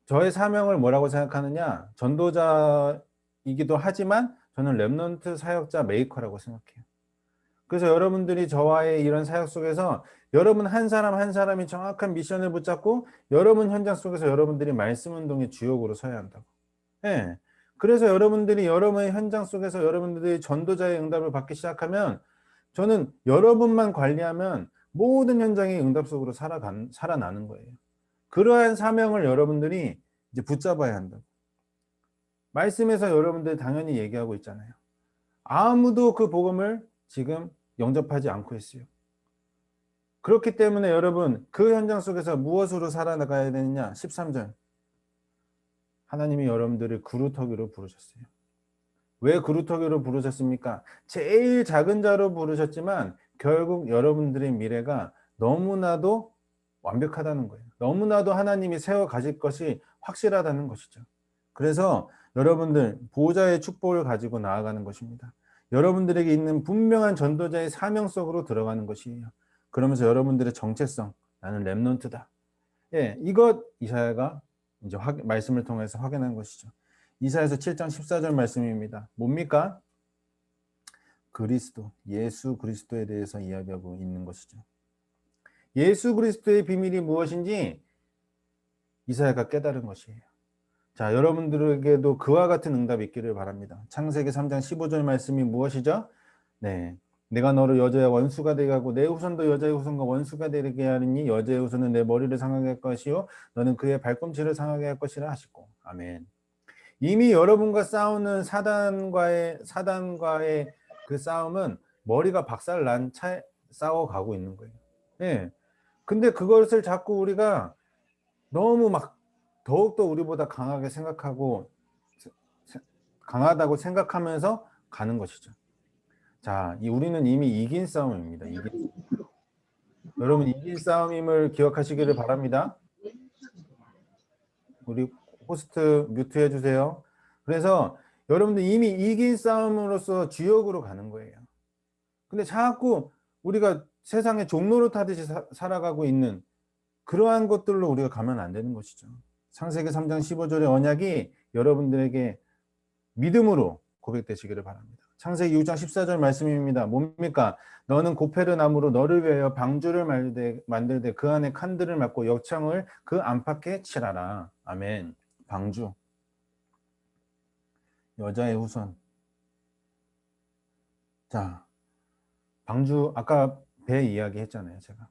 저의 사명을 뭐라고 생각하느냐? 전도자이기도 하지만 저는 렘넌트 사역자 메이커라고 생각해요. 그래서 여러분들이 저와의 이런 사역 속에서 여러분 한 사람 한 사람이 정확한 미션을 붙잡고 여러분 현장 속에서 여러분들이 말씀 운동의 주역으로 서야 한다고. 예. 그래서 여러분들이 여러분의 현장 속에서 여러분들이 전도자의 응답을 받기 시작하면, 저는 여러분만 관리하면 모든 현장이 응답 속으로 살아나는 거예요. 그러한 사명을 여러분들이 이제 붙잡아야 한다고. 말씀에서 여러분들 당연히 얘기하고 있잖아요. 아무도 그 복음을 지금 영접하지 않고 있어요. 그렇기 때문에 여러분 그 현장 속에서 무엇으로 살아나가야 되느냐? 13절. 하나님이 여러분들을 그루터기로 부르셨어요. 왜 그루터기로 부르셨습니까? 제일 작은 자로 부르셨지만 결국 여러분들의 미래가 너무나도 완벽하다는 거예요. 너무나도 하나님이 세워 가실 것이 확실하다는 것이죠. 그래서 여러분들 보호자의 축복을 가지고 나아가는 것입니다. 여러분들에게 있는 분명한 전도자의 사명 속으로 들어가는 것이에요. 그러면서 여러분들의 정체성, 나는 렘넌트다. 예, 이것 이사야가 이제 말씀을 통해서 확인한 것이죠. 이사야서 7장 14절 말씀입니다. 뭡니까? 그리스도, 예수 그리스도에 대해서 이야기하고 있는 것이죠. 예수 그리스도의 비밀이 무엇인지 이사야가 깨달은 것이에요. 자, 여러분들에게도 그와 같은 응답이 있기를 바랍니다. 창세기 3장 15절 말씀이 무엇이죠? 네. 내가 너를 여자의 원수가 되게 하고 내 후손도 여자의 후손과 원수가 되게 하리니 여자의 후손은 내 머리를 상하게 할 것이요 너는 그의 발꿈치를 상하게 할 것이라 하시고. 아멘. 이미 여러분과 싸우는 사단과의 그 싸움은 머리가 박살 난 차에 싸워가고 있는 거예요. 예. 근데 그것을 자꾸 우리가 너무 막 더욱더 우리보다 강하게 생각하고 강하다고 생각하면서 가는 것이죠. 자, 우리는 이미 이긴 싸움입니다. 여러분 이긴 싸움임을 기억하시기를 바랍니다. 우리 호스트 뮤트 해주세요. 그래서 여러분들 이미 이긴 싸움으로서 지옥으로 가는 거예요. 근데 자꾸 우리가 세상의 종로를 타듯이 살아가고 있는 그러한 것들로 우리가 가면 안 되는 것이죠. 창세기 3장 15절의 언약이 여러분들에게 믿음으로 고백되시기를 바랍니다. 창세기 6장 14절 말씀입니다. 뭡니까? 너는 고페르 나무로 너를 위하여 방주를 만들되 그 안에 칸들을 막고 역창을 그 안팎에 칠하라. 아멘. 방주. 여자의 후손. 자, 방주 아까 배 이야기 했잖아요. 제가.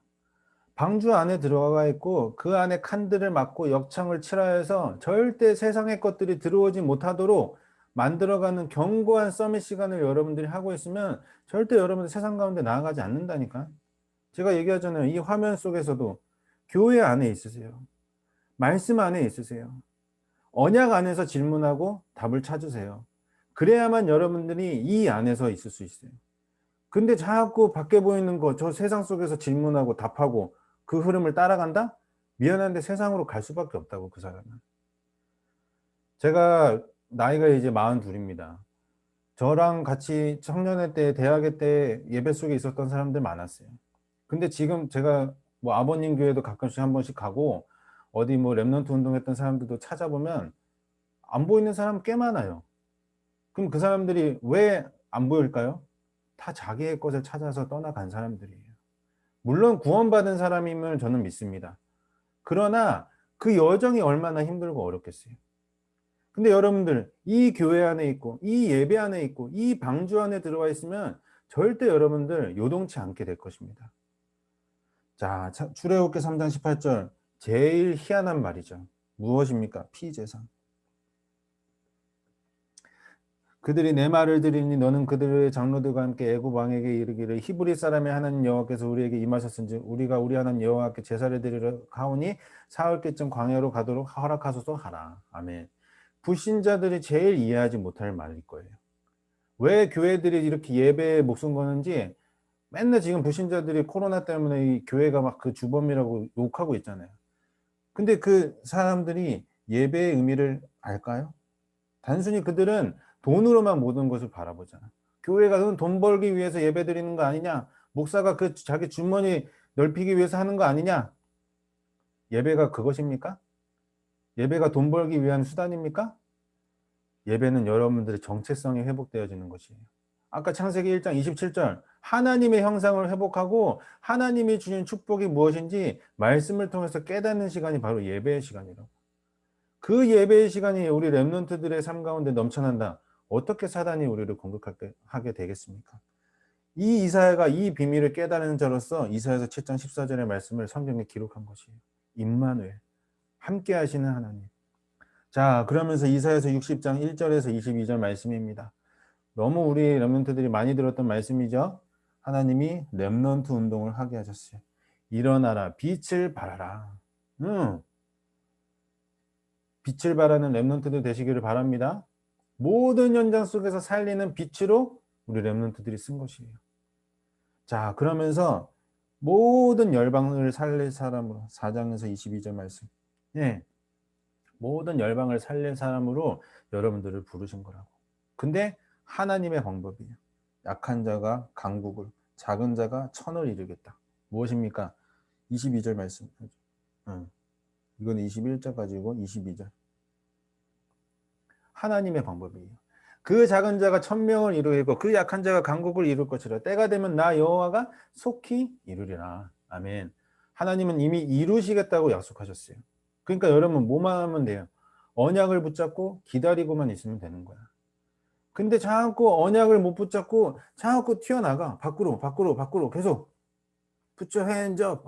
방주 안에 들어가 있고 그 안에 칸들을 막고 역창을 칠하여서 절대 세상의 것들이 들어오지 못하도록 만들어가는 견고한 서밋 시간을 여러분들이 하고 있으면 절대 여러분들 세상 가운데 나아가지 않는다니까. 제가 얘기하잖아요. 이 화면 속에서도 교회 안에 있으세요. 말씀 안에 있으세요. 언약 안에서 질문하고 답을 찾으세요. 그래야만 여러분들이 이 안에서 있을 수 있어요. 근데 자꾸 밖에 보이는 거, 저 세상 속에서 질문하고 답하고 그 흐름을 따라간다? 미안한데 세상으로 갈 수밖에 없다고, 그 사람은. 제가 나이가 이제 42입니다. 저랑 같이 청년회 때, 대학회 때 예배 속에 있었던 사람들 많았어요. 근데 지금 제가 뭐 아버님 교회도 가끔씩 한 번씩 가고 어디 뭐 랩넌트 운동했던 사람들도 찾아보면 안 보이는 사람 꽤 많아요. 그럼 그 사람들이 왜 안 보일까요? 다 자기의 것을 찾아서 떠나간 사람들이에요. 물론 구원받은 사람임을 저는 믿습니다. 그러나 그 여정이 얼마나 힘들고 어렵겠어요. 근데 여러분들 이 교회 안에 있고 이 예배 안에 있고 이 방주 안에 들어와 있으면 절대 여러분들 요동치 않게 될 것입니다. 자, 출애굽기 3장 18절 제일 희한한 말이죠. 무엇입니까? 피제상. 그들이 내 말을 들으니 너는 그들의 장로들과 함께 애굽 왕에게 이르기를 히브리 사람의 하나님 여호와께서 우리에게 임하셨은지 우리가 우리 하나님 여호와께 제사를 드리러 가오니 사흘께쯤 광야로 가도록 허락하소서 하라. 아멘. 불신자들이 제일 이해하지 못할 말일 거예요. 왜 교회들이 이렇게 예배에 목숨 거는지 맨날 지금 불신자들이 코로나 때문에 이 교회가 막 그 주범이라고 욕하고 있잖아요. 근데 그 사람들이 예배의 의미를 알까요? 단순히 그들은 돈으로만 모든 것을 바라보잖아. 교회가 돈 벌기 위해서 예배 드리는 거 아니냐? 목사가 그 자기 주머니 넓히기 위해서 하는 거 아니냐? 예배가 그것입니까? 예배가 돈 벌기 위한 수단입니까? 예배는 여러분들의 정체성이 회복되어지는 것이에요. 아까 창세기 1장 27절 하나님의 형상을 회복하고 하나님이 주신 축복이 무엇인지 말씀을 통해서 깨닫는 시간이 바로 예배의 시간이라고. 그 예배의 시간이 우리 렘넌트들의 삶 가운데 넘쳐난다. 어떻게 사단이 우리를 공격하게 되겠습니까? 이 이사야가 이 비밀을 깨달은 자로서 이사야서 7장 14절의 말씀을 성경에 기록한 것이에요. 임마누엘, 함께 하시는 하나님. 자, 그러면서 이사야서 60장 1절에서 22절 말씀입니다. 너무 우리 렘넌트들이 많이 들었던 말씀이죠. 하나님이 렘넌트 운동을 하게 하셨어요. 일어나라, 빛을 발하라. 빛을 발하는 렘넌트들 되시기를 바랍니다. 모든 현장 속에서 살리는 빛으로 우리 렘넌트들이 쓴 것이에요. 자, 그러면서 모든 열방을 살릴 사람으로 4장에서 22절 말씀. 예. 모든 열방을 살릴 사람으로 여러분들을 부르신 거라고. 근데 하나님의 방법이에요. 약한 자가 강국을, 작은 자가 천을 이루겠다. 무엇입니까? 22절 말씀. 이건 21절까지고 22절. 하나님의 방법이에요. 그 작은 자가 1000명을 이루고 그 약한 자가 강국을 이룰 것이라. 때가 되면 나 여호와가 속히 이루리라. 아멘. 하나님은 이미 이루시겠다고 약속하셨어요. 그러니까 여러분 뭐만 하면 돼요? 언약을 붙잡고 기다리고만 있으면 되는 거야. 근데 자꾸 언약을 못 붙잡고 자꾸 튀어나가. 밖으로 계속 put your hands up.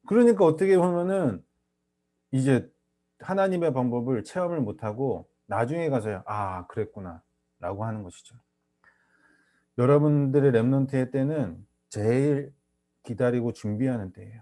그러니까 어떻게 보면은 이제 하나님의 방법을 체험을 못하고 나중에 가서야 아 그랬구나 라고 하는 것이죠. 여러분들의 렘넌트의 때는 제일 기다리고 준비하는 때예요.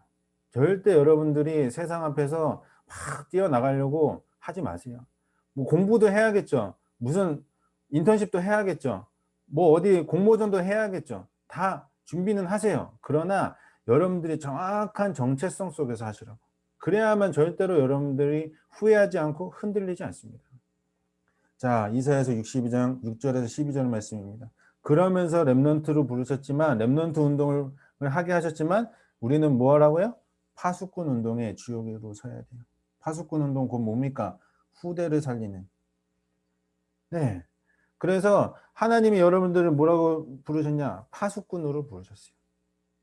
절대 여러분들이 세상 앞에서 막 뛰어나가려고 하지 마세요. 뭐 공부도 해야겠죠. 무슨 인턴십도 해야겠죠. 뭐 어디 공모전도 해야겠죠. 다 준비는 하세요. 그러나 여러분들이 정확한 정체성 속에서 하시라고. 그래야만 절대로 여러분들이 후회하지 않고 흔들리지 않습니다. 자, 이사야서 62장 6절에서 12절 말씀입니다. 그러면서 렘넌트로 부르셨지만 렘넌트 운동을 하게 하셨지만 우리는 뭐 하라고요? 파수꾼 운동의 주역으로 서야 돼요. 파수꾼 운동 곧 뭡니까? 후대를 살리는. 네. 그래서 하나님이 여러분들을 뭐라고 부르셨냐? 파수꾼으로 부르셨어요.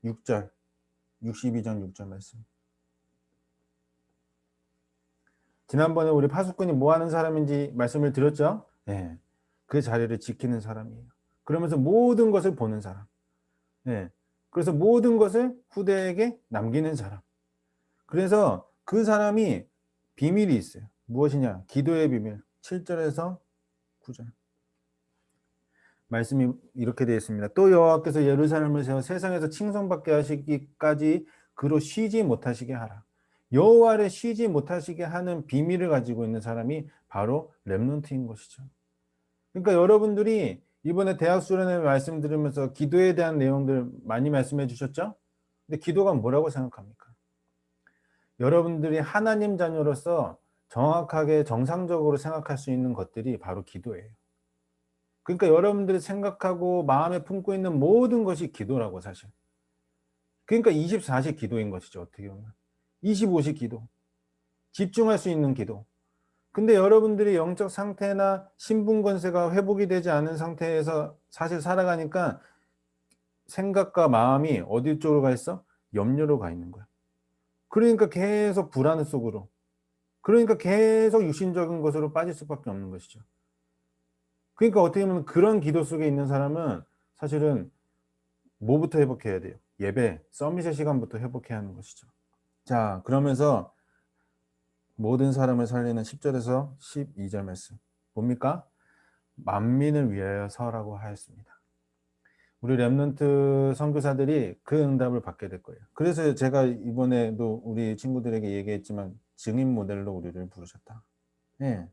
6절 62장 6절 말씀. 지난번에 우리 파수꾼이 뭐 하는 사람인지 말씀을 드렸죠? 네. 그 자리를 지키는 사람이에요. 그러면서 모든 것을 보는 사람. 네. 그래서 모든 것을 후대에게 남기는 사람. 그래서 그 사람이 비밀이 있어요. 무엇이냐? 기도의 비밀. 7절에서 9절. 말씀이 이렇게 되어 있습니다. 또 여호와께서 예루살렘을 세워 세상에서 칭송받게 하시기까지 그로 쉬지 못하시게 하라. 여호와를 쉬지 못하시게 하는 비밀을 가지고 있는 사람이 바로 렘넌트인 것이죠. 그러니까 여러분들이 이번에 대학 수련회 말씀 들으면서 기도에 대한 내용들 많이 말씀해 주셨죠? 근데 기도가 뭐라고 생각합니까? 여러분들이 하나님 자녀로서 정확하게 정상적으로 생각할 수 있는 것들이 바로 기도예요. 그러니까 여러분들이 생각하고 마음에 품고 있는 모든 것이 기도라고 사실. 그러니까 24시 기도인 것이죠. 어떻게 보면. 25시 기도. 집중할 수 있는 기도. 근데 여러분들이 영적 상태나 신분 권세가 회복이 되지 않은 상태에서 사실 살아가니까 생각과 마음이 어디 쪽으로 가 있어? 염려로 가 있는 거야. 그러니까 계속 불안 속으로. 그러니까 계속 육신적인 것으로 빠질 수밖에 없는 것이죠. 그러니까 어떻게 보면 그런 기도 속에 있는 사람은 사실은 뭐부터 회복해야 돼요? 예배, 서밋의 시간부터 회복해야 하는 것이죠. 자, 그러면서 모든 사람을 살리는 10절에서 12절 말씀. 뭡니까? 만민을 위하여 서라고 하였습니다. 우리 렘넌트 선교사들이 그 응답을 받게 될 거예요. 그래서 제가 이번에도 우리 친구들에게 얘기했지만 증인 모델로 우리를 부르셨다. 네.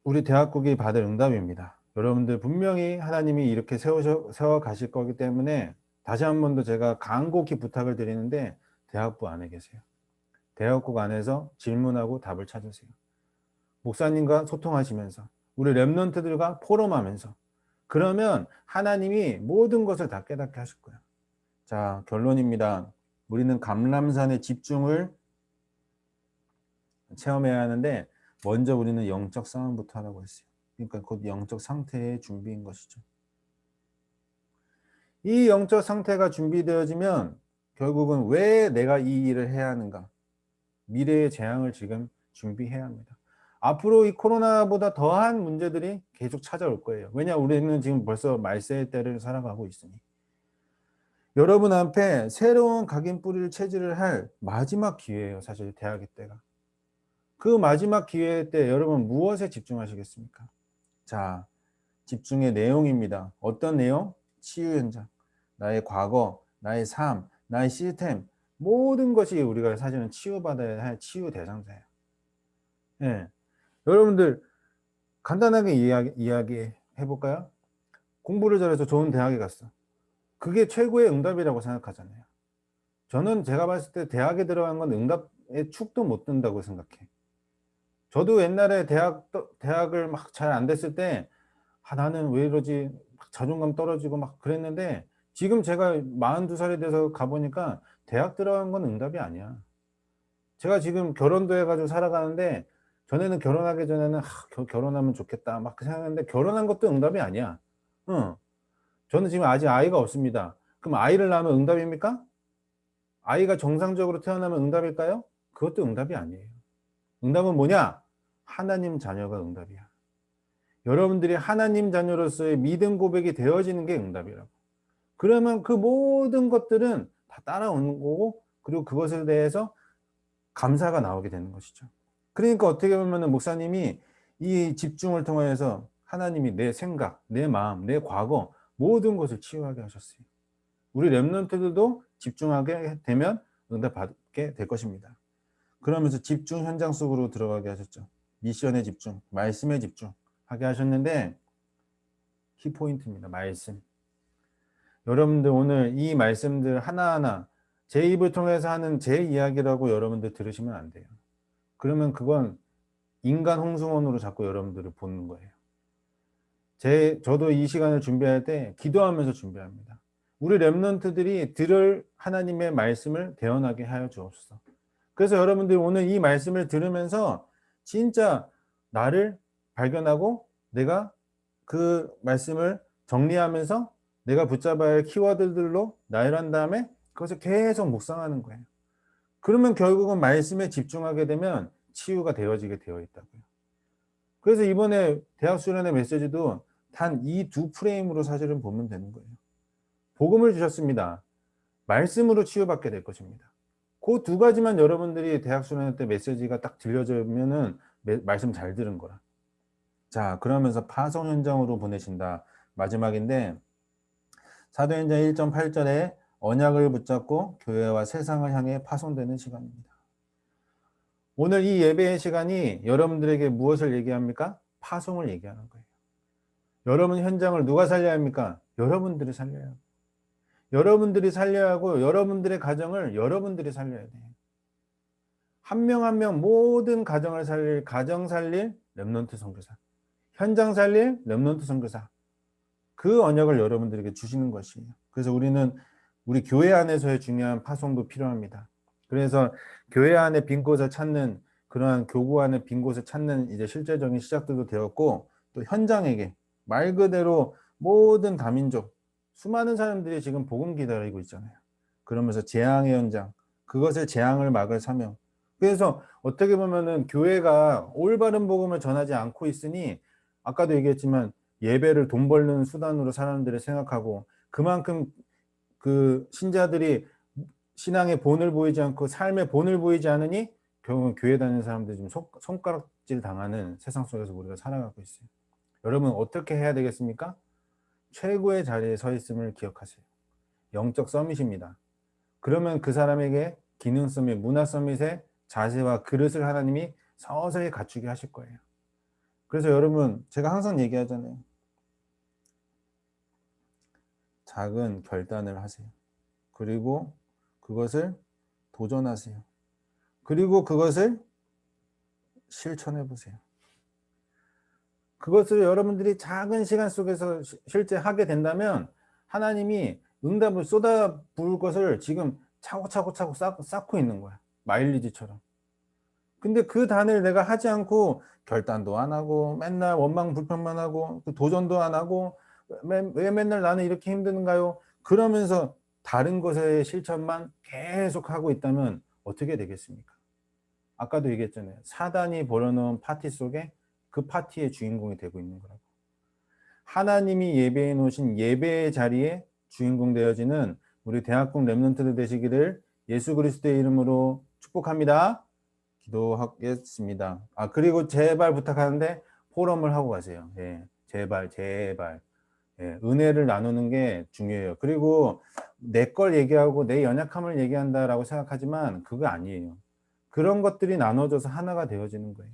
우리 대학국이 받을 응답입니다. 여러분들 분명히 하나님이 이렇게 세워 가실 거기 때문에 다시 한 번 더 제가 간곡히 부탁을 드리는데 대학부 안에 계세요. 대학국 안에서 질문하고 답을 찾으세요. 목사님과 소통하시면서 우리 렘넌트들과 포럼하면서 그러면 하나님이 모든 것을 다 깨닫게 하실 거예요. 자, 결론입니다. 우리는 감람산의 집중을 체험해야 하는데 먼저 우리는 영적 싸움부터 하라고 했어요. 그러니까 곧 영적 상태의 준비인 것이죠. 이 영적 상태가 준비되어지면 결국은 왜 내가 이 일을 해야 하는가? 미래의 재앙을 지금 준비해야 합니다. 앞으로 이 코로나보다 더한 문제들이 계속 찾아올 거예요. 왜냐, 우리는 지금 벌써 말세의 때를 살아가고 있으니. 여러분 앞에 새로운 각인 뿌리를 체질을 할 마지막 기회예요. 사실 대학의 때가. 그 마지막 기회 때 여러분 무엇에 집중하시겠습니까? 자, 집중의 내용입니다. 어떤 내용? 치유 현장. 나의 과거, 나의 삶, 나의 시스템, 모든 것이 우리가 사실은 치유받아야 할 치유 대상자예요. 예. 여러분들 간단하게 이야기해 볼까요? 공부를 잘해서 좋은 대학에 갔어. 그게 최고의 응답이라고 생각하잖아요. 저는 제가 봤을 때 대학에 들어간 건 응답의 축도 못 든다고 생각해. 저도 옛날에 대학을 막 잘 안 됐을 때 나는 왜 이러지? 막 자존감 떨어지고 막 그랬는데 지금 제가 42살이 돼서 가 보니까 대학 들어간 건 응답이 아니야. 제가 지금 결혼도 해 가지고 살아가는데 전에는 결혼하기 전에는 '결혼하면 좋겠다.' 막 생각했는데 결혼한 것도 응답이 아니야. 어. 저는 지금 아직 아이가 없습니다. 그럼 아이를 낳으면 응답입니까? 아이가 정상적으로 태어나면 응답일까요? 그것도 응답이 아니에요. 응답은 뭐냐? 하나님 자녀가 응답이야. 여러분들이 하나님 자녀로서의 믿음 고백이 되어지는 게 응답이라고. 그러면 그 모든 것들은 다 따라오는 거고 그리고 그것에 대해서 감사가 나오게 되는 것이죠. 그러니까 어떻게 보면은 목사님이 이 집중을 통해서 하나님이 내 생각, 내 마음, 내 과거 모든 것을 치유하게 하셨어요. 우리 렘넌트들도 집중하게 되면 응답받게 될 것입니다. 그러면서 집중 현장 속으로 들어가게 하셨죠. 미션에 집중, 말씀에 집중하게 하셨는데 키포인트입니다. 말씀. 여러분들 오늘 이 말씀들 하나하나 제 입을 통해서 하는 제 이야기라고 여러분들 들으시면 안 돼요. 그러면 그건 인간 홍수원으로 자꾸 여러분들을 보는 거예요. 저도 이 시간을 준비할 때 기도하면서 준비합니다. 우리 렘넌트들이 들을 하나님의 말씀을 대언하게 하여 주옵소서. 그래서 여러분들이 오늘 이 말씀을 들으면서 진짜 나를 발견하고 내가 그 말씀을 정리하면서 내가 붙잡아야 할 키워드들로 나열한 다음에 그것을 계속 묵상하는 거예요. 그러면 결국은 말씀에 집중하게 되면 치유가 되어지게 되어 있다고요. 그래서 이번에 대학 수련회 메시지도 단 이 두 프레임으로 사실은 보면 되는 거예요. 복음을 주셨습니다. 말씀으로 치유받게 될 것입니다. 그 두 가지만 여러분들이 대학 수련회 때 메시지가 딱 들려주면은 말씀 잘 들은 거라. 자, 그러면서 파송 현장으로 보내신다. 마지막인데 사도행전 1.8절에 언약을 붙잡고 교회와 세상을 향해 파송되는 시간입니다. 오늘 이 예배의 시간이 여러분들에게 무엇을 얘기합니까? 파송을 얘기하는 거예요. 여러분 현장을 누가 살려야 합니까? 여러분들이 살려야 하고 여러분들이 살려야 하고 여러분들의 가정을 여러분들이 살려야 돼요. 한 명 한 명 모든 가정을 살릴 가정 살릴 렘넌트 선교사, 현장 살릴 렘넌트 선교사, 그 언약을 여러분들에게 주시는 것이에요. 그래서 우리는 우리 교회 안에서의 중요한 파송도 필요합니다. 그래서 교회 안에 빈 곳을 찾는 그러한 교구 안에 빈 곳을 찾는 이제 실제적인 시작들도 되었고 또 현장에게 말 그대로 모든 다민족 수많은 사람들이 지금 복음 기다리고 있잖아요. 그러면서 재앙의 현장, 그것을 재앙을 막을 사명. 그래서 어떻게 보면은 교회가 올바른 복음을 전하지 않고 있으니 아까도 얘기했지만 예배를 돈 벌는 수단으로 사람들이 생각하고 그만큼 그 신자들이 신앙의 본을 보이지 않고 삶의 본을 보이지 않으니 결국은 교회 다니는 사람들이 좀 손가락질 당하는 세상 속에서 우리가 살아가고 있어요. 여러분 어떻게 해야 되겠습니까? 최고의 자리에 서 있음을 기억하세요. 영적 서밋입니다. 그러면 그 사람에게 기능 서밋, 문화 서밋의 자세와 그릇을 하나님이 서서히 갖추게 하실 거예요. 그래서 여러분 제가 항상 얘기하잖아요. 작은 결단을 하세요. 그리고 그것을 도전하세요. 그리고 그것을 실천해 보세요. 그것을 여러분들이 작은 시간 속에서 실제 하게 된다면 하나님이 응답을 쏟아부을 것을 지금 차곡차곡 쌓고 있는 거야. 마일리지처럼. 근데 그 단을 내가 하지 않고 결단도 안 하고 맨날 원망 불평만 하고 도전도 안 하고 왜 맨날 나는 이렇게 힘든가요? 그러면서 다른 것의 실천만 계속 하고 있다면 어떻게 되겠습니까? 아까도 얘기했잖아요. 사단이 벌여놓은 파티 속에 그 파티의 주인공이 되고 있는 거라고. 하나님이 예배해 놓으신 예배의 자리에 주인공 되어지는 우리 대학국 렘넌트들 되시기를 예수 그리스도의 이름으로 축복합니다. 기도하겠습니다. 그리고 제발 부탁하는데 포럼을 하고 가세요. 예, 제발. 예, 은혜를 나누는 게 중요해요. 그리고 내 걸 얘기하고 내 연약함을 얘기한다라고 생각하지만 그거 아니에요. 그런 것들이 나눠져서 하나가 되어지는 거예요.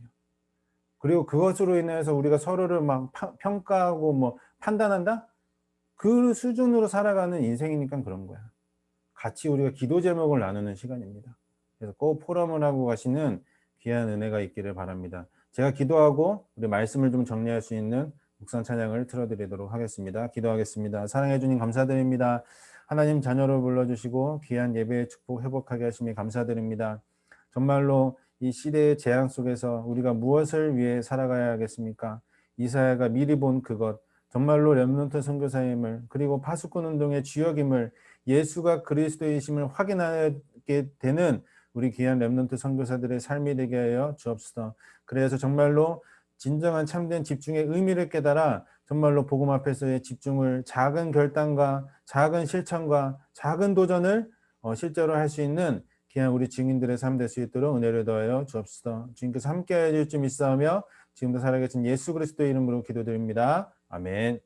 그리고 그것으로 인해서 우리가 서로를 막 평가하고 뭐 판단한다? 그 수준으로 살아가는 인생이니까 그런 거야. 같이 우리가 기도 제목을 나누는 시간입니다. 그래서 꼭 포럼을 하고 가시는 귀한 은혜가 있기를 바랍니다. 제가 기도하고 우리 말씀을 좀 정리할 수 있는 묵상 찬양을 틀어드리도록 하겠습니다. 기도하겠습니다. 사랑해 주님 감사드립니다. 하나님 자녀를 불러주시고 귀한 예배의 축복 회복하게 하심에 감사드립니다. 정말로 이 시대의 재앙 속에서 우리가 무엇을 위해 살아가야 하겠습니까? 이사야가 미리 본 그것, 정말로 렘넌트 선교사임을, 그리고 파수꾼 운동의 주역임을, 예수가 그리스도이심을 확인하게 되는 우리 귀한 렘넌트 선교사들의 삶이 되게 하여 주옵소서. 그래서 정말로 진정한 참된 집중의 의미를 깨달아 정말로 복음 앞에서의 집중을, 작은 결단과 작은 실천과 작은 도전을 실제로 할 수 있는 귀한 우리 증인들의 삶 될 수 있도록 은혜를 더하여 주옵소서. 주님께서 함께하여 주실 줄 믿사오며 지금도 살아계신 예수 그리스도의 이름으로 기도드립니다. 아멘.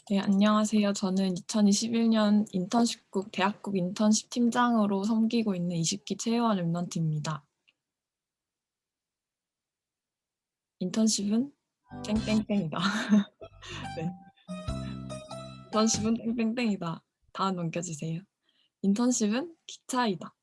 네, 안녕하세요. 저는 2021년 인턴십국 대학국 인턴십 팀장으로 섬기고 있는 20기 최혜원 랩런트입니다. 인턴십은 땡땡땡이다. 네. 인턴십은 땡땡땡이다. 다음 넘겨주세요. 인턴십은 기차이다.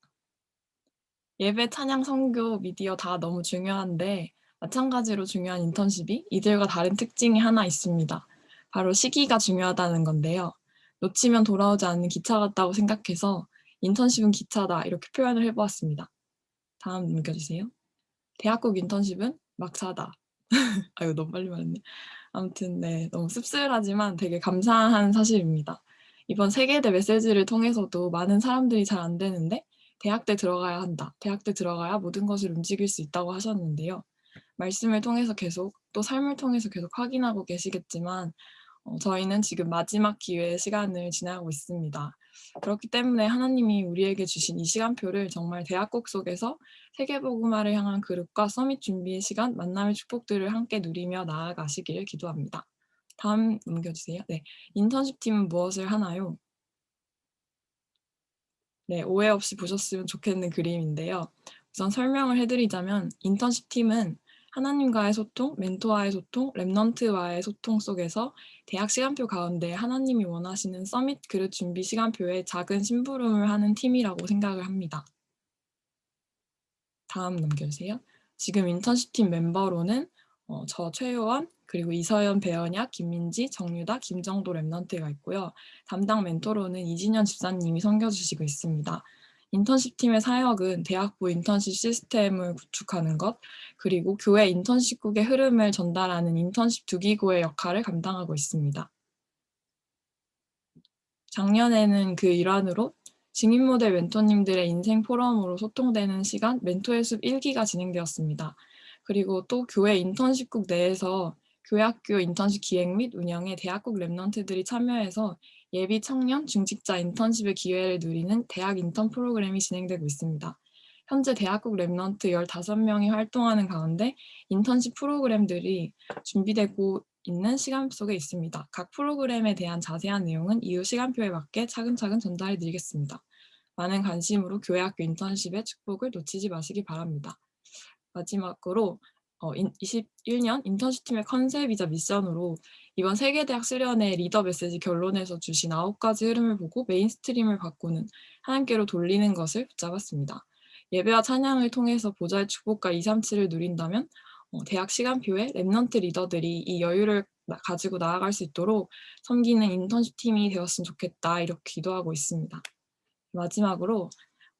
예배, 찬양, 선교, 미디어 다 너무 중요한데 마찬가지로 중요한 인턴십이 이들과 다른 특징이 하나 있습니다. 바로 시기가 중요하다는 건데요. 놓치면 돌아오지 않는 기차 같다고 생각해서 인턴십은 기차다 이렇게 표현을 해보았습니다. 다음 넘겨주세요. 대학국 인턴십은 막사다. 아유 너무 빨리 말했네. 아무튼 네, 너무 씁쓸하지만 되게 감사한 사실입니다. 이번 세계대 메시지를 통해서도 많은 사람들이 잘 안 되는데 대학대 들어가야 한다. 대학대 들어가야 모든 것을 움직일 수 있다고 하셨는데요. 말씀을 통해서 계속 또 삶을 통해서 계속 확인하고 계시겠지만 저희는 지금 마지막 기회의 시간을 지나고 있습니다. 그렇기 때문에 하나님이 우리에게 주신 이 시간표를 정말 대학국 속에서 세계복음화를 향한 그룹과 서밋 준비의 시간, 만남의 축복들을 함께 누리며 나아가시기를 기도합니다. 다음 넘겨주세요. 네, 인턴십 팀은 무엇을 하나요? 네, 오해 없이 보셨으면 좋겠는 그림인데요. 우선 설명을 해드리자면 인턴십 팀은 하나님과의 소통, 멘토와의 소통, 랩넌트와의 소통 속에서 대학 시간표 가운데 하나님이 원하시는 서밋 그릇 준비 시간표에 작은 심부름을 하는 팀이라고 생각을 합니다. 다음 넘겨주세요. 지금 인턴십 팀 멤버로는 저 최효원, 그리고 이서연, 배언약, 김민지, 정유다, 김정도 랩넌트가 있고요. 담당 멘토로는 이진현 집사님이 섬겨주시고 있습니다. 인턴십 팀의 사역은 대학부 인턴십 시스템을 구축하는 것, 그리고 교회 인턴십국의 흐름을 전달하는 인턴십 두기고의 역할을 감당하고 있습니다. 작년에는 그 일환으로 증인 모델 멘토님들의 인생 포럼으로 소통되는 시간 멘토의 숲 1기가 진행되었습니다. 그리고 또 교회 인턴십국 내에서 교회학교 인턴십 기획 및 운영에 대학국 랩런트들이 참여해서 예비 청년, 중직자 인턴십의 기회를 누리는 대학 인턴 프로그램이 진행되고 있습니다. 현재 대학국 랩런트 15명이 활동하는 가운데 인턴십 프로그램들이 준비되고 있는 시간 속에 있습니다. 각 프로그램에 대한 자세한 내용은 이후 시간표에 맞게 차근차근 전달해 드리겠습니다. 많은 관심으로 교회학교 인턴십의 축복을 놓치지 마시기 바랍니다. 마지막으로 21년 인턴십 팀의 컨셉이자 미션으로 이번 세계대학 수련회 리더 메시지 결론에서 주신 9가지 흐름을 보고 메인스트림을 바꾸는 하나님께로 돌리는 것을 붙잡았습니다. 예배와 찬양을 통해서 보좌의 축복과 237을 누린다면 대학 시간표에 랩넌트 리더들이 이 여유를 가지고 나아갈 수 있도록 섬기는 인턴십 팀이 되었으면 좋겠다 이렇게 기도하고 있습니다. 마지막으로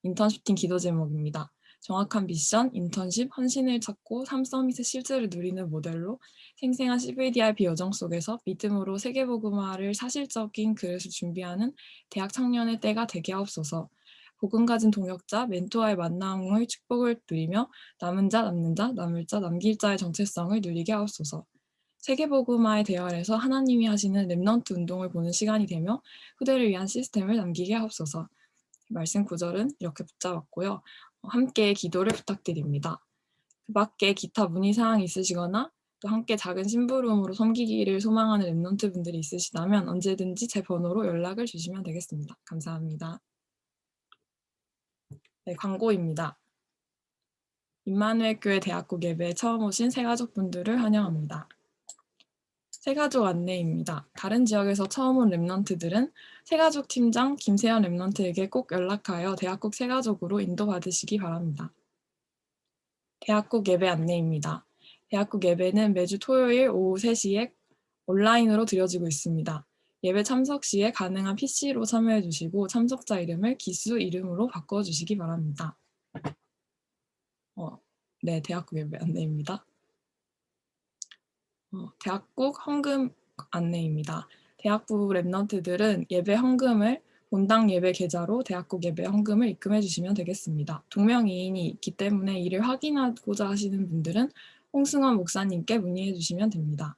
인턴십 팀 기도 제목입니다. 정확한 미션, 인턴십, 헌신을 찾고 삶 서밋의 실제를 누리는 모델로 생생한 CVDRB 여정 속에서 믿음으로 세계복음화를 사실적인 그릇을 준비하는 대학 청년의 때가 되게 하옵소서. 복음 가진 동역자, 멘토와의 만남의 축복을 누리며 남은 자, 남는 자, 남을 자, 남길 자의 정체성을 누리게 하옵소서. 세계복음화의 대열에서 하나님이 하시는 랩넌트 운동을 보는 시간이 되며 후대를 위한 시스템을 남기게 하옵소서. 말씀 구절은 이렇게 붙잡았고요. 함께 기도를 부탁드립니다. 그 밖에 기타 문의사항이 있으시거나 또 함께 작은 심부름으로 섬기기를 소망하는 랩런트 분들이 있으시다면 언제든지 제 번호로 연락을 주시면 되겠습니다. 감사합니다. 네, 광고입니다. 임마누엘 교회 대학국 예배에 처음 오신 새가족분들을 환영합니다. 새가족 안내입니다. 다른 지역에서 처음 온 랩런트들은 새가족 팀장 김세연 랩런트에게 꼭 연락하여 대학국 새가족으로 인도받으시기 바랍니다. 대학국 예배 안내입니다. 대학국 예배는 매주 토요일 오후 3시에 온라인으로 드려지고 있습니다. 예배 참석 시에 가능한 PC로 참여해 주시고 참석자 이름을 기수 이름으로 바꿔주시기 바랍니다. 네, 대학국 예배 안내입니다. 대학국 헌금 안내입니다. 대학부 랩런트들은 예배 헌금을 본당 예배 계좌로 대학국 예배 헌금을 입금해 주시면 되겠습니다. 동명이인이 있기 때문에 이를 확인하고자 하시는 분들은 홍승원 목사님께 문의해 주시면 됩니다.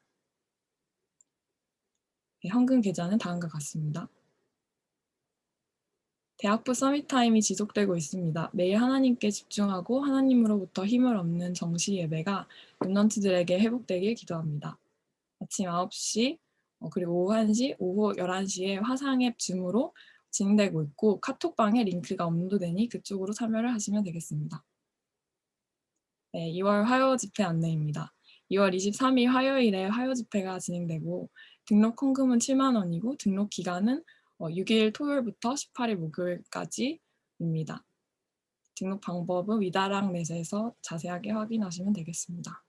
네, 헌금 계좌는 다음과 같습니다. 대학부 서밋타임이 지속되고 있습니다. 매일 하나님께 집중하고 하나님으로부터 힘을 얻는 정시 예배가 랩런트들에게 회복되길 기도합니다. 아침 9시 그리고 오후 1시, 오후 11시에 화상앱 줌으로 진행되고 있고 카톡방에 링크가 업로드되니 그쪽으로 참여를 하시면 되겠습니다. 네, 2월 화요 집회 안내입니다. 2월 23일 화요일에 화요 집회가 진행되고 등록 헌금은 7만 원이고 등록 기간은 6일 토요일부터 18일 목요일까지입니다. 등록 방법은 위다랑 넷에서 자세하게 확인하시면 되겠습니다.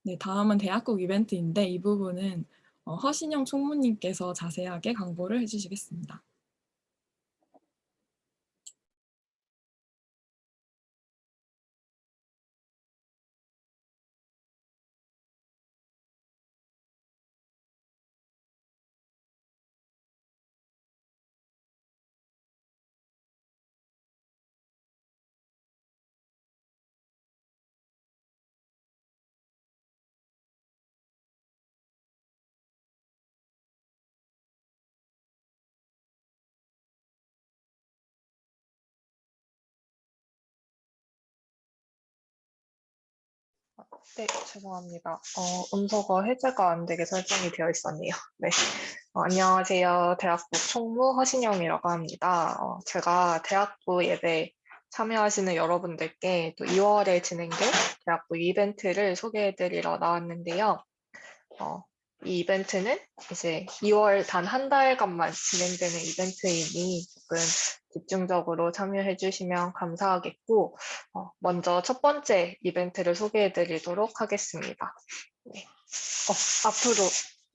네, 다음은 대학국 이벤트인데 이 부분은 허신영 총무님께서 자세하게 강보를 해주시겠습니다. 네, 죄송합니다. 음소거 해제가 안 되게 설정이 되어 있었네요. 네. 안녕하세요. 대학부 총무 허신영이라고 합니다. 제가 대학부 예배 참여하시는 여러분들께 또 2월에 진행될 대학부 이벤트를 소개해드리러 나왔는데요. 이 이벤트는 이제 2월 단 한 달간만 진행되는 이벤트이니 조금 집중적으로 참여해 주시면 감사하겠고, 먼저 첫 번째 이벤트를 소개해 드리도록 하겠습니다. 네. 앞으로,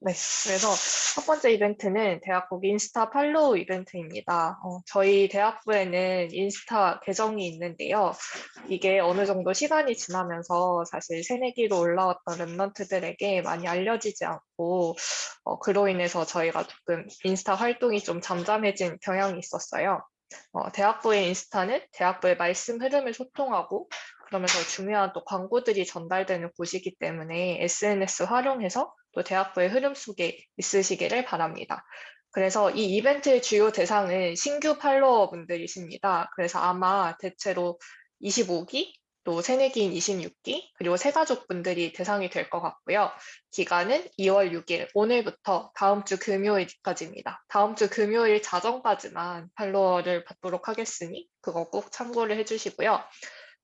네. 그래서 첫 번째 이벤트는 대학국 인스타 팔로우 이벤트입니다. 저희 대학부에는 인스타 계정이 있는데요. 이게 어느 정도 시간이 지나면서 사실 새내기로 올라왔던 랩런트들에게 많이 알려지지 않고, 그로 인해서 저희가 조금 인스타 활동이 좀 잠잠해진 경향이 있었어요. 대학부의 인스타는 대학부의 말씀 흐름을 소통하고 그러면서 중요한 또 광고들이 전달되는 곳이기 때문에 SNS 활용해서 또 대학부의 흐름 속에 있으시기를 바랍니다. 그래서 이 이벤트의 주요 대상은 신규 팔로워 분들이십니다. 그래서 아마 대체로 25기, 또 새내기인 26기, 그리고 새가족분들이 대상이 될 것 같고요. 기간은 2월 6일, 오늘부터 다음 주 금요일까지입니다. 다음 주 금요일 자정까지만 팔로워를 받도록 하겠으니 그거 꼭 참고를 해주시고요.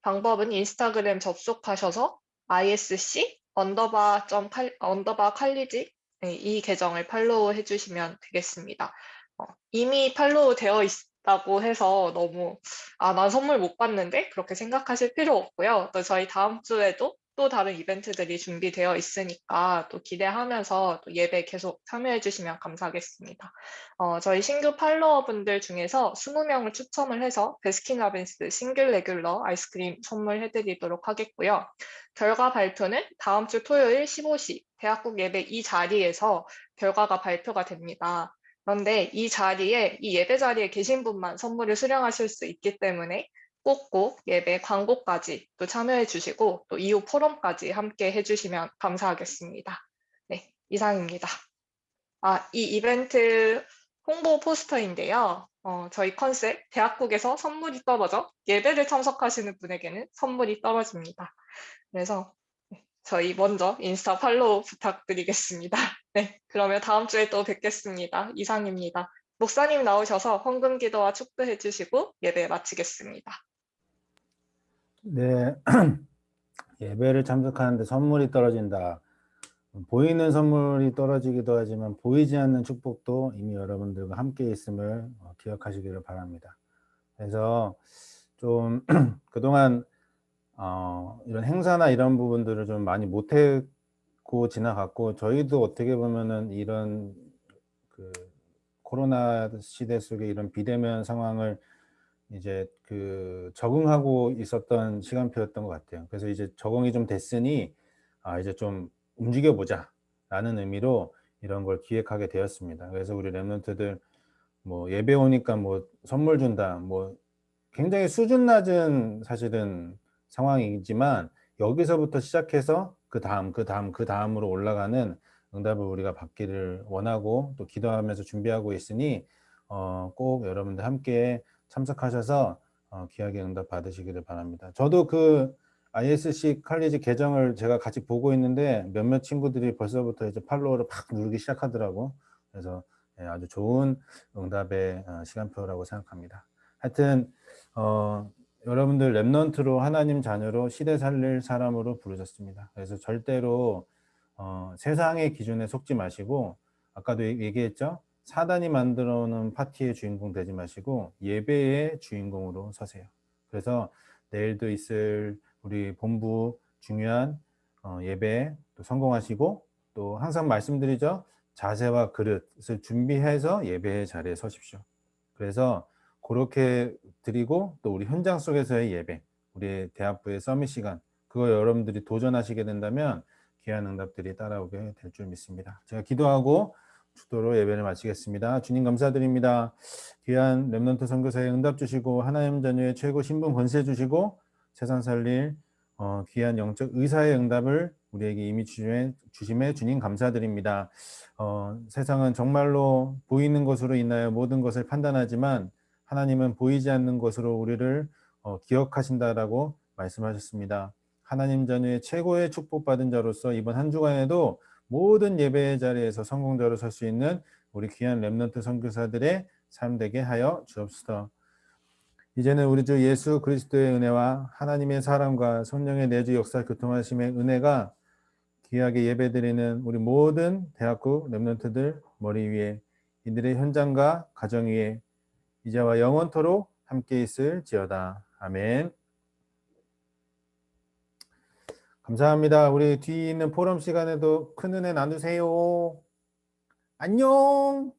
방법은 인스타그램 접속하셔서 isc 언더바 칼리지 이 계정을 팔로우 해주시면 되겠습니다. 이미 팔로우 되어 있다고 해서 너무 난 선물 못 받는데 그렇게 생각하실 필요 없고요. 또 저희 다음 주에도 또 다른 이벤트들이 준비되어 있으니까 또 기대하면서 또 예배 계속 참여해 주시면 감사하겠습니다. 저희 신규 팔로워분들 중에서 20명을 추첨을 해서 베스킨라빈스 싱글 레귤러 아이스크림 선물해 드리도록 하겠고요. 결과 발표는 다음 주 토요일 15시 대학국 예배 이 자리에서 결과가 발표가 됩니다. 그런데 이 예배 자리에 계신 분만 선물을 수령하실 수 있기 때문에 꼭꼭 예배 광고까지 또 참여해 주시고 또 이후 포럼까지 함께 해주시면 감사하겠습니다. 네, 이상입니다. 이 이벤트 홍보 포스터인데요. 저희 컨셉 대학국에서 선물이 떨어져 예배를 참석하시는 분에게는 선물이 떨어집니다. 그래서 저희 먼저 인스타 팔로우 부탁드리겠습니다. 네, 그러면 다음 주에 또 뵙겠습니다. 이상입니다. 목사님 나오셔서 헌금 기도와 축도해 주시고 예배 마치겠습니다. 네, 예배를 참석하는데 선물이 떨어진다. 보이는 선물이 떨어지기도 하지만 보이지 않는 축복도 이미 여러분들과 함께 있음을 기억하시기를 바랍니다. 그래서 좀 그동안 이런 행사나 이런 부분들을 좀 많이 못했고 지나갔고, 저희도 어떻게 보면은 이런 그 코로나 시대 속에 이런 비대면 상황을 이제 적응하고 있었던 시간표였던 것 같아요. 그래서 이제 적응이 좀 됐으니 이제 좀 움직여 보자 라는 의미로 이런 걸 기획하게 되었습니다. 그래서 우리 랩런트들 뭐 예배 오니까 뭐 선물 준다, 뭐 굉장히 수준 낮은 사실은 상황이지만, 여기서부터 시작해서 그 다음으로 올라가는 응답을 우리가 받기를 원하고 또 기도하면서 준비하고 있으니 꼭 여러분들 함께 참석하셔서 귀하게 응답 받으시기를 바랍니다. 저도 그 ISC 칼리지 계정을 제가 같이 보고 있는데 몇몇 친구들이 벌써부터 이제 팔로우를 팍 누르기 시작하더라고. 그래서 아주 좋은 응답의 시간표라고 생각합니다. 하여튼 여러분들 랩넌트로 하나님 자녀로 시대 살릴 사람으로 부르셨습니다. 그래서 절대로 세상의 기준에 속지 마시고, 아까도 얘기했죠? 사단이 만들어 놓은 파티의 주인공 되지 마시고 예배의 주인공으로 서세요. 그래서 내일도 있을 우리 본부 중요한 예배 또 성공하시고, 또 항상 말씀드리죠? 자세와 그릇을 준비해서 예배의 자리에 서십시오. 그래서 그렇게 드리고, 또 우리 현장 속에서의 예배, 우리 대학부의 서밋 시간, 그거 여러분들이 도전하시게 된다면 귀한 응답들이 따라오게 될 줄 믿습니다. 제가 기도하고 축도로 예배를 마치겠습니다. 주님 감사드립니다. 귀한 랩넌트 선교사에 응답 주시고 하나님 자녀의 최고 신분 권세 주시고 세상 살릴 귀한 영적 의사의 응답을 우리에게 이미 주심에 주님 감사드립니다. 세상은 정말로 보이는 것으로 인하여 모든 것을 판단하지만 하나님은 보이지 않는 것으로 우리를 기억하신다라고 말씀하셨습니다. 하나님 자녀의 최고의 축복받은 자로서 이번 한 주간에도 모든 예배의 자리에서 성공자로 설 수 있는 우리 귀한 랩넌트 선교사들의 삶 되게 하여 주옵소서. 이제는 우리 주 예수 그리스도의 은혜와 하나님의 사랑과 성령의 내주 역사 교통하심의 은혜가 귀하게 예배드리는 우리 모든 대학국 랩넌트들 머리 위에, 이들의 현장과 가정 위에 이제와 영원토록 함께 있을지어다. 아멘. 감사합니다. 우리 뒤에 있는 포럼 시간에도 큰 은혜 나누세요. 안녕.